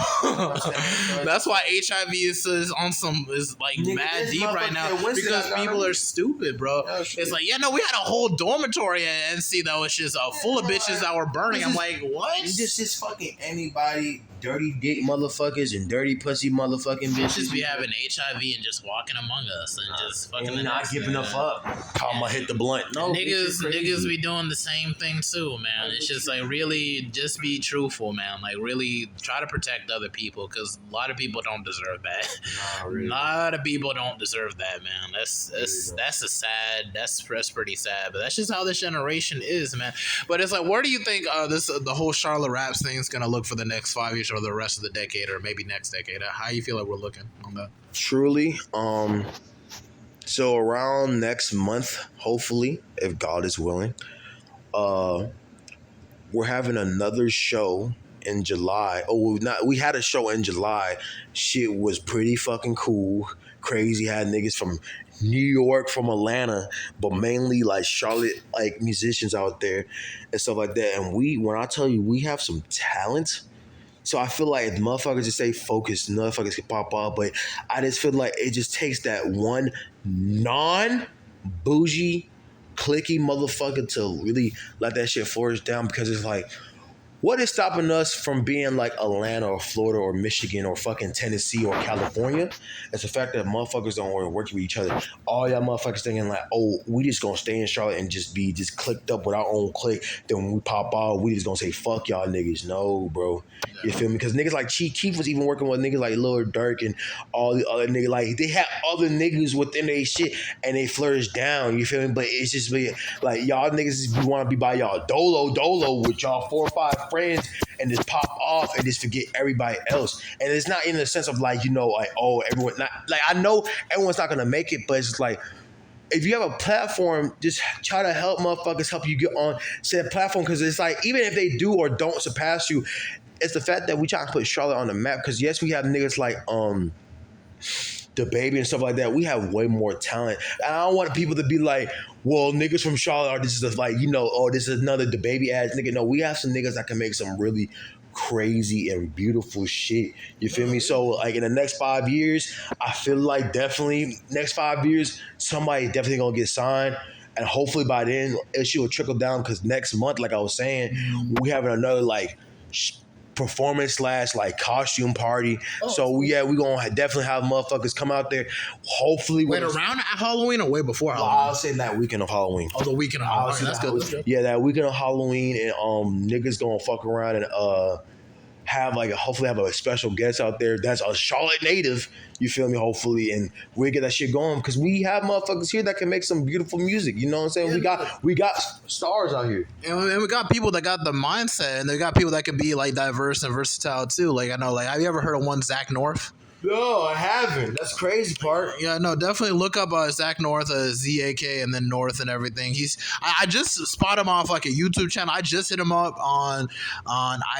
That's why HIV is like nigga, mad deep right now because people are stupid, bro. It's like, we had a whole dormitory at NC that was just full of bitches that were burning. I'm like, what? It's just fucking anybody, dirty dick motherfuckers and dirty pussy motherfucking bitches. Just be having HIV and just walking among us and just fucking and not giving a fuck. I'm gonna hit the blunt. No, niggas be doing the same thing too, man. It's just like really just be truthful, man. Like really try to protect other people because a lot of people don't deserve that. A lot of people don't deserve that, man. That's pretty sad. But that's just how this generation is, man. But it's like, where do you think the whole Charlotte Raps thing is gonna look for the next 5 years or the rest of the decade or maybe next decade? How you feel like we're looking on that? Truly, so around next month, hopefully, if God is willing, we're having another show in July. We had a show in July. Shit was pretty fucking cool. Crazy, had niggas from New York, from Atlanta, but mainly like Charlotte, like musicians out there and stuff like that. And when I tell you, we have some talent. So I feel like if motherfuckers just stay focused, motherfuckers can pop up. But I just feel like it just takes that one non-bougie, clicky motherfucker to really let that shit flourish down because it's like, What is stopping us from being like Atlanta or Florida or Michigan or fucking Tennessee or California? It's the fact that motherfuckers don't want to work with each other. All y'all motherfuckers thinking like, oh, we just gonna stay in Charlotte and just be just clicked up with our own clique. Then when we pop out, we just gonna say fuck y'all niggas. No, bro. You feel me? Because niggas like Chief Keef was even working with niggas like Lil Durk and all the other niggas. Like they had other niggas within their shit and they flourished down. You feel me? But it's just like y'all niggas want to be by y'all dolo with y'all 4 or 5 friends and just pop off and just forget everybody else. And it's not in the sense of like, you know, like, oh, everyone not like I know everyone's not gonna make it, but it's just like if you have a platform, just try to help motherfuckers help you get on said platform. Cause it's like even if they do or don't surpass you, it's the fact that we try to put Charlotte on the map. Cause yes, we have niggas like the baby and stuff like that. We have way more talent. And I don't want people to be like, well, niggas from Charlotte are just like, you know, oh, this is another the baby ass nigga. No, we have some niggas that can make some really crazy and beautiful shit. You feel me? So like in the next 5 years, I feel like definitely next 5 years, somebody definitely gonna get signed. And hopefully by then it should trickle down because next month, like I was saying, we having another like performance / like costume party. So yeah, we gonna definitely have motherfuckers come out there. Hopefully, wait, around Halloween or way before Halloween? I'll say that weekend of Halloween. Oh, the weekend of Halloween. That's good. Yeah, that weekend of Halloween, and niggas gonna fuck around and hopefully have a special guest out there that's a Charlotte native. You feel me? Hopefully, and we get that shit going because we have motherfuckers here that can make some beautiful music. You know what I'm saying? Yeah. We got stars out here, and we got people that got the mindset, and they got people that can be like diverse and versatile too. Like I know, like have you ever heard of one Zach North? No, I haven't. That's crazy part. Yeah, no, definitely look up Zach North, ZAK, and then North and everything. I just spot him off like a YouTube channel. I just hit him up on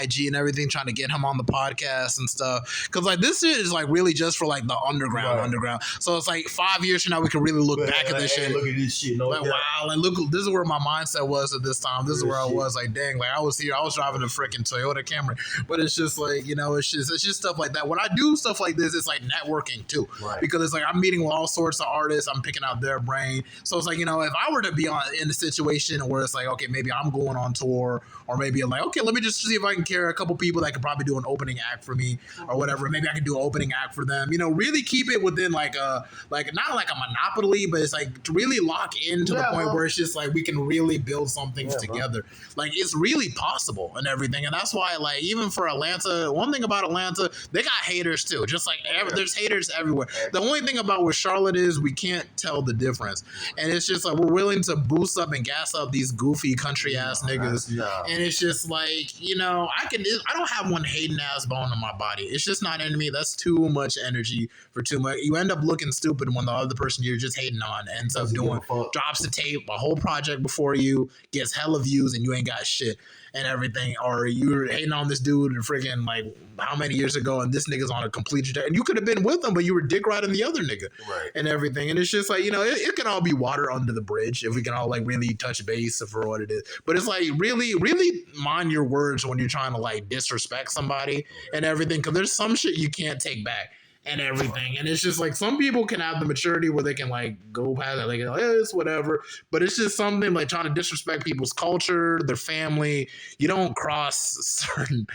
IG and everything, trying to get him on the podcast and stuff. Because like this shit is like really just for like the underground. So it's like 5 years from now we can really look back at this shit. Look at this shit. No, like wow, like look, this is where my mindset was at this time. This is where I was. Like dang, like I was driving a freaking Toyota Camry. But it's just like, you know, it's just stuff like that. When I do stuff like this, it's like networking too, because it's like I'm meeting with all sorts of artists. I'm picking out their brain. So it's like, you know, if I were to be in a situation where it's like, okay, maybe I'm going on tour, or maybe I'm like, okay, let me just see if I can carry a couple people that could probably do an opening act for me or whatever. Maybe I can do an opening act for them. You know, really keep it within like not like a monopoly, but it's like to really lock into the point where it's just like we can really build something together. Like it's really possible and everything. And that's why like even for Atlanta, one thing about Atlanta, they got haters too. Just like there's haters everywhere. The only thing about where Charlotte is, we can't tell the difference. And it's just like we're willing to boost up and gas up these goofy country ass niggas. And it's just like, you know, I don't have one hating ass bone in my body. It's just not in me. That's too much energy for too much. You end up looking stupid when the other person you're just hating on ends up drops the tape, a whole project before you, gets hella views, and you ain't got shit and everything. Or you're hating on this dude and freaking like how many years ago, and this nigga's on a complete trajectory. And you could have been with him, but you were dick riding the other nigga and everything. And it's just like, you know, it can all be water under the bridge if we can all like really touch base for what it is. But it's like really, really mind your words when you're trying to like disrespect somebody and everything, because there's some shit you can't take back and everything. And it's just like some people can have the maturity where they can like go past it, like it's whatever. But it's just something like trying to disrespect people's culture, their family. You don't cross certain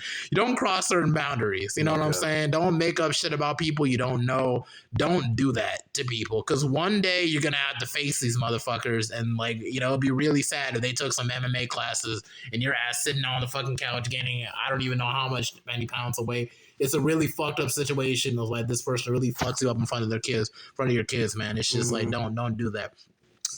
boundaries. You know what I'm saying? Don't make up shit about people you don't know. Don't do that to people, because one day you're gonna have to face these motherfuckers, and like, you know, it'd be really sad if they took some MMA classes and your ass sitting on the fucking couch gaining I don't even know how many pounds away. It's a really fucked up situation of like this person really fucks you up in front of your kids, man. It's just like don't do that.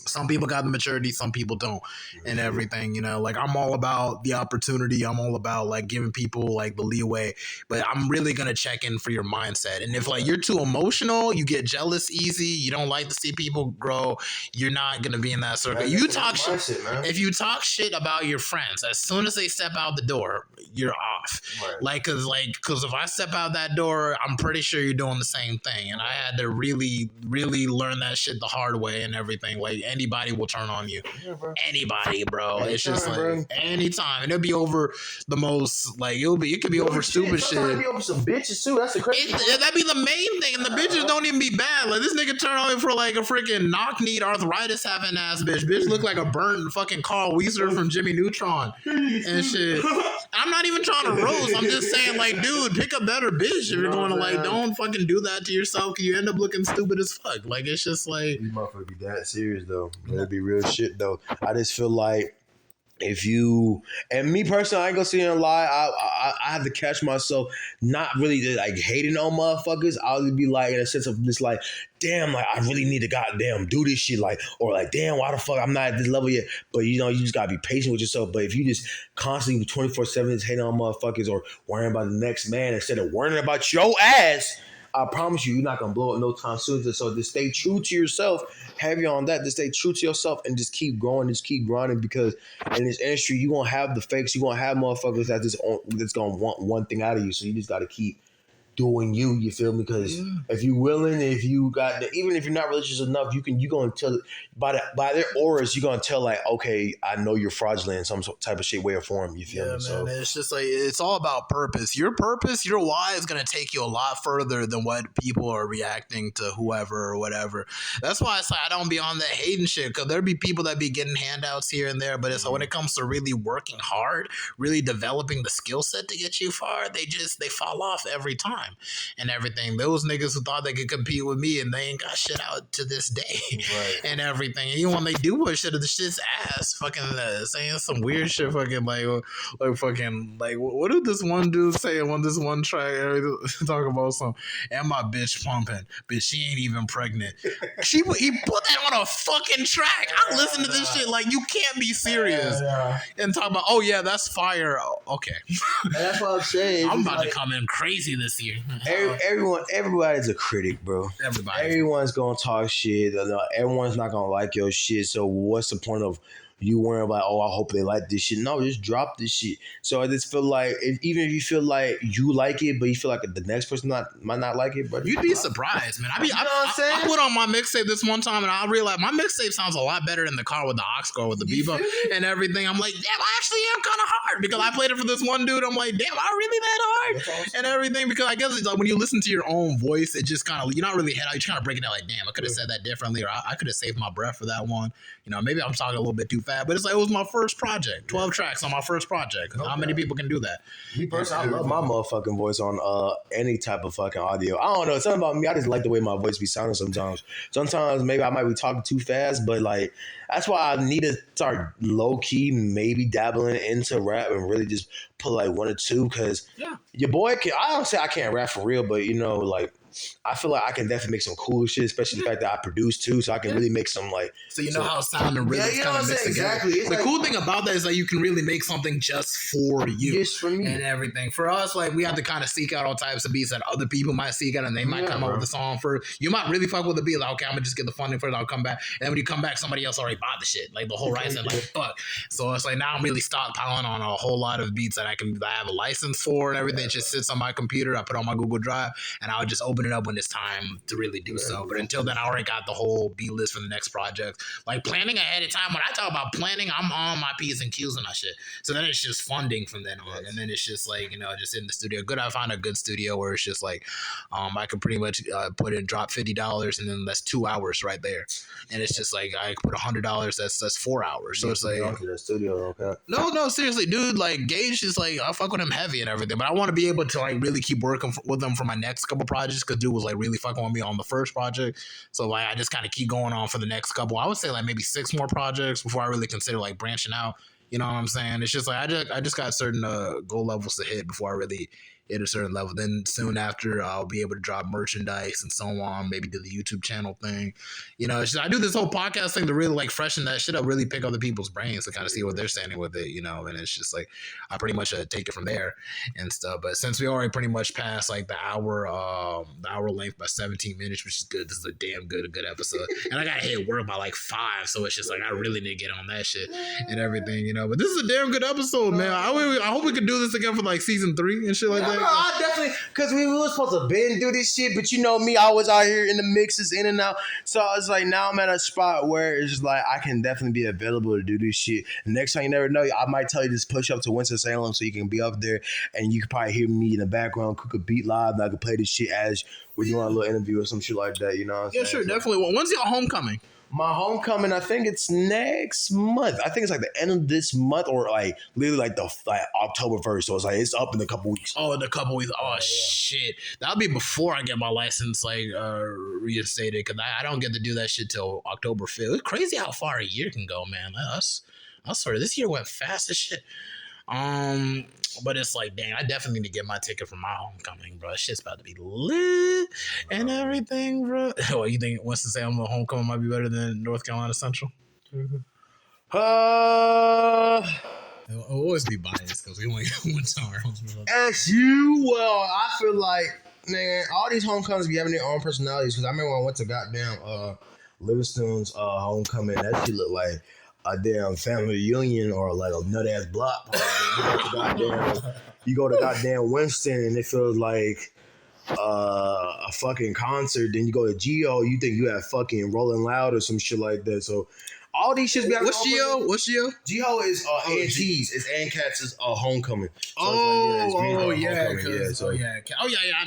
Some people got the maturity, some people don't, and everything, you know. Like I'm all about the opportunity. I'm all about like giving people like the leeway, but I'm really gonna check in for your mindset. And if like you're too emotional, you get jealous easy, you don't like to see people grow, you're not gonna be in that circle. You talk shit, if you talk shit about your friends, as soon as they step out the door, you're off. Right. Cause if I step out that door, I'm pretty sure you're doing the same thing. And I had to really, really learn that shit the hard way and everything. Like anybody will turn on you. Yeah, bro. Anybody, bro. Anytime, it's just like anytime. And it'll be over the most like it could be over stupid shit. It'll be over some bitches too. That's the crazy. That'd be the main thing. And the bitches don't even be bad. Like this nigga turn on me for like a freaking knock-kneed arthritis having ass bitch. Bitch look like a burnt fucking Carl Weezer from Jimmy Neutron and shit. And I'm not even trying to roast. I'm just saying, like, dude, pick a better bitch if you're going to, like, don't fucking do that to yourself because you end up looking stupid as fuck. Like, it's just like... These motherfuckers be that serious, though. It'd be real shit, though. I just feel like if you... And me personally, I ain't gonna sit here and lie. I have to catch myself not really, like, hating on motherfuckers. I'll just be, like, in a sense of just, like, damn, like, I really need to goddamn do this shit. Like, or, like, damn, why the fuck I'm not at this level yet? But, you know, you just gotta be patient with yourself. But if you just constantly 24/7 is hating on motherfuckers or worrying about the next man instead of worrying about your ass, I promise you, you're not gonna blow up no time soon. So just stay true to yourself. Heavy on that. Just stay true to yourself and just keep growing. Just keep grinding because in this industry, you gonna have the fakes. You gonna have motherfuckers that's gonna want one thing out of you. So you just gotta keep doing you. You feel me? Because if you willing, if you got, even if you're not religious enough, you gonna tell by their auras. You're gonna tell like, okay, I know you're fraudulent in some type of shit, way or form. You feel me? Man, So it's just like it's all about purpose. Your purpose, your why is gonna take you a lot further than what people are reacting to whoever or whatever. That's why it's like I don't be on that hating shit because there be people that be getting handouts here and there, but it's like when it comes to really working hard, really developing the skill set to get you far, they fall off every time. And everything. Those niggas who thought they could compete with me and they ain't got shit out to this day. Right. And everything. And even when they do put shit, the shit's ass. Fucking saying some weird shit. Fucking like fucking like what did this one dude say on this one track? Talk about some and my bitch pumping, but she ain't even pregnant. He put that on a fucking track. I listen to this shit like you can't be serious and talk about that's fire. Okay, and that's what I'm saying. I'm about to come in crazy this year. Everybody's a critic, bro. Everyone's gonna talk shit. Everyone's not gonna like your shit. So what's the point of you worrying about? Oh, I hope they like this shit. No, just drop this shit. So I just feel like even if you feel like you like it, but you feel like the next person might not like it, but you'd be surprised, man. I put on my mixtape this one time, and I realized my mixtape sounds a lot better in the car with the aux cord with the bebop and everything. I'm like, damn, I actually am kind of hard because I played it for this one dude. I'm like, damn, I really that hard awesome. And everything because I guess it's like when you listen to your own voice, it just kind of you're not really head out. You're kind of breaking it like, damn, I could have said that differently, or I could have saved my breath for that one. You know, maybe I'm talking a little bit too fast, but it's like it was my first project. 12 tracks on my first project. How many people can do that? Me personally, I love my motherfucking voice on any type of fucking audio. I don't know. Something about me, I just like the way my voice be sounding sometimes. Sometimes maybe I might be talking too fast, but like that's why I need to start low key, maybe dabbling into rap and really just put like one or two because your boy can. I don't say I can't rap for real, but you know, like I feel like I can definitely make some cool shit, especially the fact that I produce too, so I can really make some like. So you know how sound and rhythm kind of mix together. Exactly. It's the cool thing about that is that you can really make something just for you, just for me, and everything. For us, like we have to kind of seek out all types of beats that other people might seek out, and they might come up with a song for. You might really fuck with the beat, like okay, I'm gonna just get the funding for it. I'll come back, and then when you come back, somebody else already bought the shit, like the whole rights, and like fuck. So it's like now I'm really stockpiling on a whole lot of beats that I have a license for and everything. It just sits on my computer. I put on my Google Drive, and I'll just open it up when it's time to really do so. But until then, I already got the whole beat list for the next project. Like planning ahead of time. When I talk about planning, I'm on my P's and Q's and that shit. So then it's just funding from then on. And then it's just like, you know, just in the studio. I found a good studio where it's just like, I can pretty much drop $50 and then that's 2 hours right there. And it's just like, I put $100, that's 4 hours. So it's like, the studio, okay. No, seriously, dude, like Gage is like, I fuck with him heavy and everything, but I want to be able to like really keep working with him for my next couple projects because dude was like really fucking with me on the first project. So like, I just kind of keep going on for the next couple. I would say like maybe 6 more projects before I really consider like branching out. You know what I'm saying? It's just like, I just got certain goal levels to hit before I really hit a certain level. Then soon after, I'll be able to drop merchandise and so on, maybe do the YouTube channel thing. You know, it's just, I do this whole podcast thing to really like freshen that shit up, really pick other people's brains to kind of see what they're standing with it, you know, and it's just like, I pretty much take it from there and stuff. But since we already pretty much passed like the hour length by 17 minutes, which is good. This is a damn good episode. And I got to hit work by like 5. So it's just like, I really need to get on that shit and everything, you know, but this is a damn good episode, man. I hope we can do this again for like season 3 and shit like that. Bro, I definitely, because we were supposed to been do this shit, but you know me, I was out here in the mixes, in and out. So I was like, now I'm at a spot where it's just like, I can definitely be available to do this shit. And next time, you never know, I might tell you just push up to Winston-Salem so you can be up there and you can probably hear me in the background, cook a beat live, and I can play this shit as we're doing a little interview or some shit like that, you know what I'm saying? Yeah, sure, definitely. Well, when's your homecoming? My homecoming, I think it's next month. I think it's like the end of this month or like literally like October 1st. So it's like it's up in a couple weeks. Oh, in a couple weeks. Oh, shit. That'll be before I get my license reinstated because I don't get to do that shit till October 5th. It's crazy how far a year can go, man. I swear this year went fast as shit. But it's like, dang, I definitely need to get my ticket for my homecoming, bro. Shit's about to be lit and everything, bro. Oh, you think Winston-Salem homecoming might be better than North Carolina Central? It'll always be biased because we only got one tower. SU, well, I feel like, man, all these homecomings be having their own personalities. Because I remember when I went to goddamn Livingston's homecoming, that shit looked like a damn family reunion or like a nut ass block party. You go to goddamn Winston and it feels like a fucking concert. Then you go to Geo, you think you have fucking Rolling Loud or some shit like that. So all these shits be What's Geo? What's Geo? Geo is A&T's. It's ANCAT's homecoming. So yeah.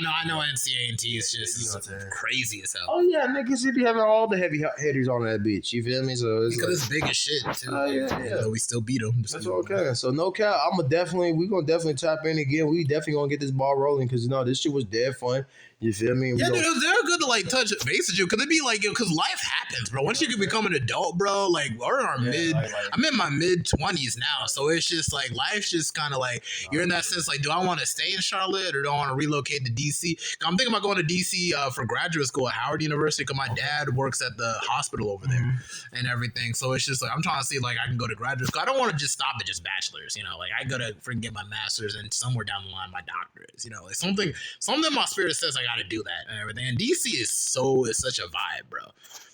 I know NCAA is just crazy as hell. Oh yeah, niggas should be having all the heavy hitters on that bitch. You feel me? So it's because it's big as shit too. Yeah. We still beat them. That's okay. So no cap. We're gonna definitely tap in again. We definitely gonna get this ball rolling because this shit was dead fun. You feel me? Yeah, dude, they're good to like touch base with you because it'd be like, because life happens, bro. Once you can become an adult, bro, like we're in our I'm in my mid 20s now, so it's just like life's just kind of like you're in that sense. Like, do I want to stay in Charlotte or do I want to relocate to DC? I'm thinking about going to DC for graduate school at Howard University because my dad works at the hospital over there and everything. So it's just like I'm trying to see like I can go to graduate school. I don't want to just stop at just bachelor's, like I gotta freaking get my master's and somewhere down the line my doctorate. Like something in my spirit says I gotta do that and everything. And DC is such a vibe, bro.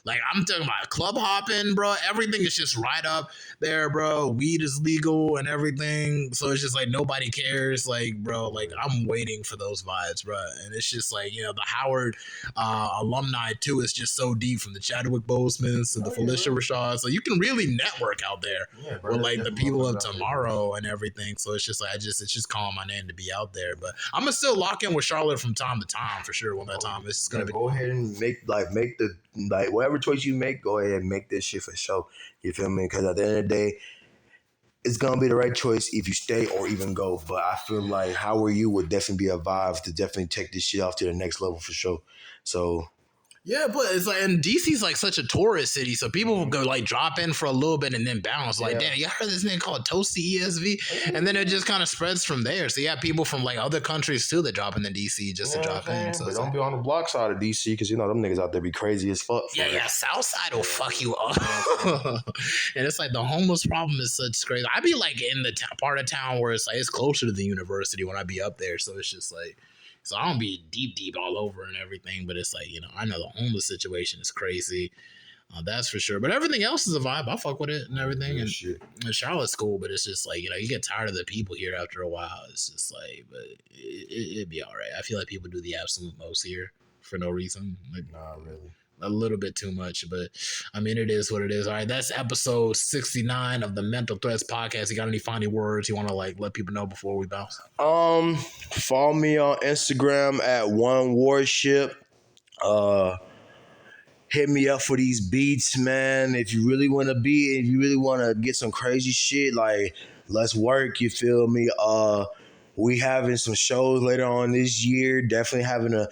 Like I'm talking about club hopping, bro. Everything is just right up there, bro. Weed is legal and everything, so it's just like nobody cares. Like, bro, like I'm waiting for those vibes, bro. And it's just like the Howard alumni too is just so deep from the Chadwick Bosemans to the Felicia Rashad. So you can really network out there with like the people of tomorrow and everything. So it's just like it's just calling my name to be out there. But I'm gonna still lock in with Charlotte from time to time for sure. When that time it's gonna be. Go ahead and make the whatever choice you make, go ahead and make this shit for sure. You feel me? Because at the end of the day, it's gonna be the right choice if you stay or even go. But I feel like How Are You would definitely be a vibe to definitely take this shit off to the next level for sure. So yeah, but it's like, and DC's like such a tourist city, so people will go like drop in for a little bit and then bounce. Like, damn, y'all heard this nigga called Toasty ESV? And then it just kind of spreads from there. So you have people from like other countries too that drop into DC just to drop in. So but don't be on the block side of DC because them niggas out there be crazy as fuck. Yeah, Southside will fuck you up. And it's like the homeless problem is such crazy. I be like in the part of town where it's like it's closer to the university when I be up there, so it's just like. So I don't be deep all over and everything, but it's like, I know the homeless situation is crazy. That's for sure. But everything else is a vibe. I fuck with it and everything. And Charlotte's cool, but it's just like, you get tired of the people here after a while. It's just like, but it'd be all right. I feel like people do the absolute most here for no reason. Like, nah, really. A little bit too much, but I mean, it is what it is. All right, that's episode 69 of the Mental Threats podcast. You got any final words you want to like let people know before we bounce? Follow me on Instagram at WARSHIP. Hit me up for these beats, man. If you really want to get some crazy shit, like let's work. You feel me? We having some shows later on this year. Definitely having a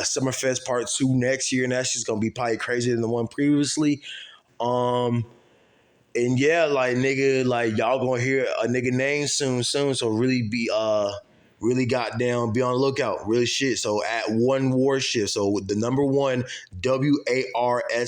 Summerfest Part 2 next year, and that's just gonna be probably crazier than the one previously. And yeah, like nigga, like y'all gonna hear a nigga name soon. So really be really goddamn be on the lookout. Real shit. So at WARSHIP. So with the number 1 WARSHIP.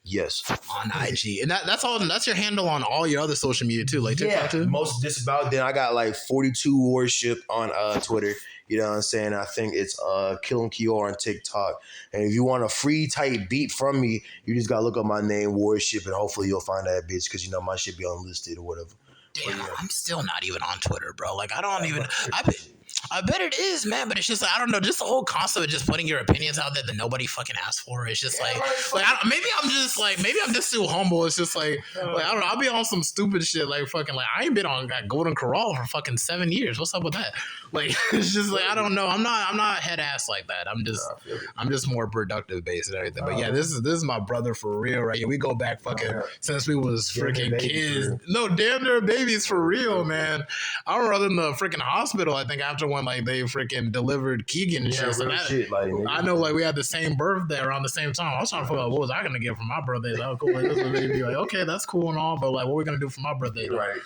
Yes. On IG. And that's all. That's your handle on all your other social media too, like TikTok too? Most just about. Then I got like 42 WARSHIP on Twitter. You know what I'm saying? I think it's Killin' Kior on TikTok. And if you want a free type beat from me, you just gotta look up my name, WARSHIP, and hopefully you'll find that bitch because my shit be unlisted or whatever. Damn, I'm still not even on Twitter, bro. Like I don't even. I bet it is, man. But it's just I don't know. Just the whole concept of just putting your opinions out there that nobody fucking asked for. It's just maybe I'm just too humble. It's just like I don't know. I'll be on some stupid shit like fucking like I ain't been on Golden Corral for fucking 7 years. What's up with that? Like it's just like I don't know. I'm not head ass like that. I'm just more productive based and everything. But yeah, this is my brother for real, right? We go back fucking since we was freaking kids. No, damn near babies for real, man. I remember in the freaking hospital. I think after when like they freaking delivered Keegan and shit. So that, I know like we had the same birthday around the same time. I was trying to figure out what was I gonna get for my birthday. Oh, cool. Like, this would be like, okay, that's cool and all, but like, what are we gonna do for my birthday? Right.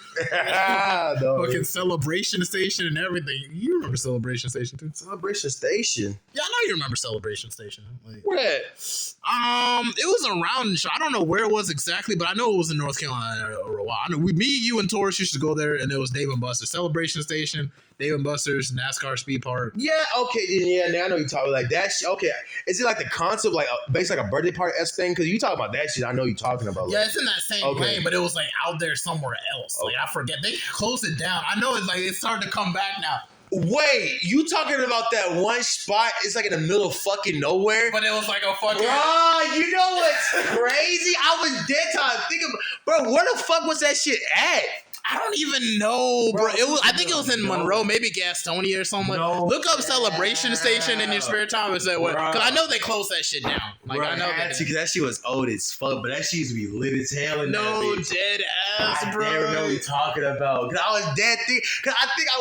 Fucking Celebration Station and everything. You remember Celebration Station too? Celebration Station. Yeah, I know you remember Celebration Station. Like, where? It was around. I don't know where it was exactly, but I know it was in North Carolina for a while. I know me, you, and Taurus used to go there, and it was Dave and Buster's Celebration Station, Dave and Buster's NASCAR Speed Park. Yeah, okay, yeah. Now I know you talking like that. Okay, is it like the concept, like basically like a birthday party esque thing? Because you talk about that shit, I know you talking about. Yeah, it's in that same lane, but it was like out there somewhere else. Like I forget, they closed it down. I know it's like it's starting to come back now. Wait, you talking about that one spot? It's like in the middle of fucking nowhere. But it was like a fucking. Bro, you know what's crazy? I was dead time thinking, bro, where the fuck was that shit at? I don't even know, bro. It was. I think it was in Monroe, maybe Gastonia or something. No. Look up Celebration Station in your spare time and say what? Because I know they closed that shit down. Like bro, I know that. Because that shit was old as fuck, but that shit used to be lit as hell. No, dead ass, bro. I never know what you're talking about. Because I was dead thick. Because I think I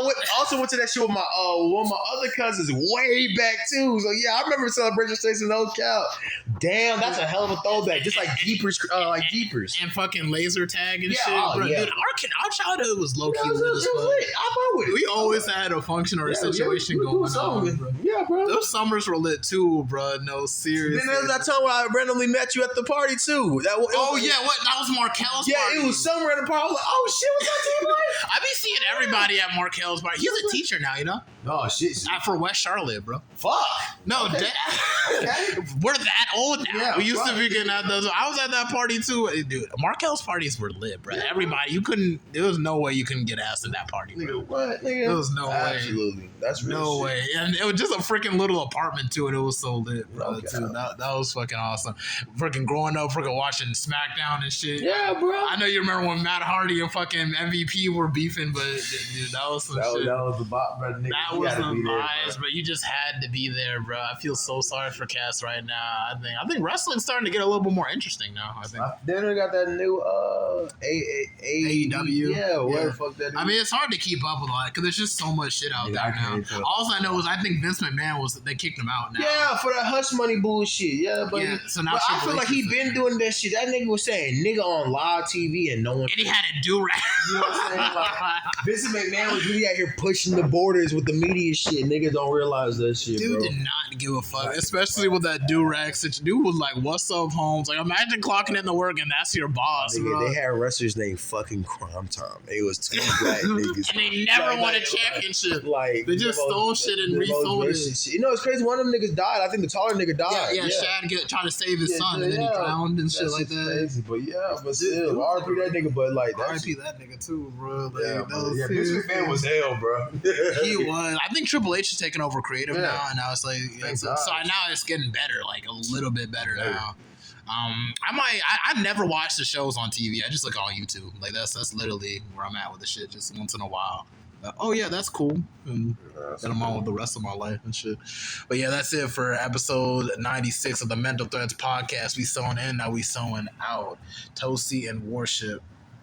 went to that shit with my one of my other cousins way back too. So yeah, I remember Celebration Station. No count. Damn, that's a hell of a throwback. Just like Jeepers, and fucking laser tag and shit. Oh, bro. yeah. Dude, our childhood was low key lit as fuck. We always had a function or a situation going on, bro. Yeah, bro. Those summers were lit too, bro. No, seriously. Then there was that time when I randomly met you at the party too. What? That was Markel's party. Yeah, it was somewhere in the party. I was like, oh shit, what's up, T-Boy? I be seeing everybody at Markel's party. He's a teacher now, you know? Oh shit. For West Charlotte, bro. Fuck. No, okay. We're that old now. Yeah, we used to be getting at those. I was at that party too, dude. Markel's parties were lit, bro. Yeah, everybody, there was no way you couldn't get ass in that party, bro. Nigga, what, nigga? There was no way. Absolutely, that's real no shit. way. And it was just a freaking little apartment to it. It was so lit, bro. Okay. Too. That was fucking awesome. Freaking growing up, freaking watching SmackDown and shit. Yeah, bro. I know you remember when Matt Hardy and fucking MVP were beefing, but dude, that was some shit. That was the bop, bro. Nigga, that was the vibes, bro. You just had to be there, bro. I feel so sorry for Cass right now. I think wrestling's starting to get a little bit more interesting now. I think. Then we got that new AEW. Yeah, where the fuck that is. I mean, it's hard to keep up with a lot because there's just so much shit out there now. All I know is I think Vince McMahon they kicked him out now. Yeah, for that hush money bullshit. Yeah, but, so now I feel like he been doing that shit. That nigga was saying nigga on live TV and no one. And he had a do-rag. You know what I'm saying? Like, Vince McMahon was really out here pushing the borders with the media shit. Niggas don't realize that shit, dude, bro. Did not give a fuck, especially with that do-rag situation. Dude was like, "What's up, Holmes?" Like, imagine clocking in to work and that's your boss. Nigga, bro. They had wrestlers named fucking Crime Time. It was two black niggas, and they never won a championship. Like they just stole shit and resold it. You know, it's crazy. One of them niggas died. I think the taller nigga died. Yeah. Shad trying to save his son, and then he drowned and shit like that. Crazy, but still, RIP that nigga. But like, RIP that nigga too, bro. Like, Vince McMahon was hell, bro. He was. I think Triple H is taking over creative now, and now it's like, so now it's getting better, like a little bit better now. I've never watched the shows on TV. I just look on YouTube. Like that's literally where I'm at with the shit. Just once in a while. Oh yeah, that's cool. And then I'm on with the rest of my life and shit. But yeah, that's it for episode 96 of the Mental Threads podcast. We sewing in, now we sewing out. Toasty and Warship.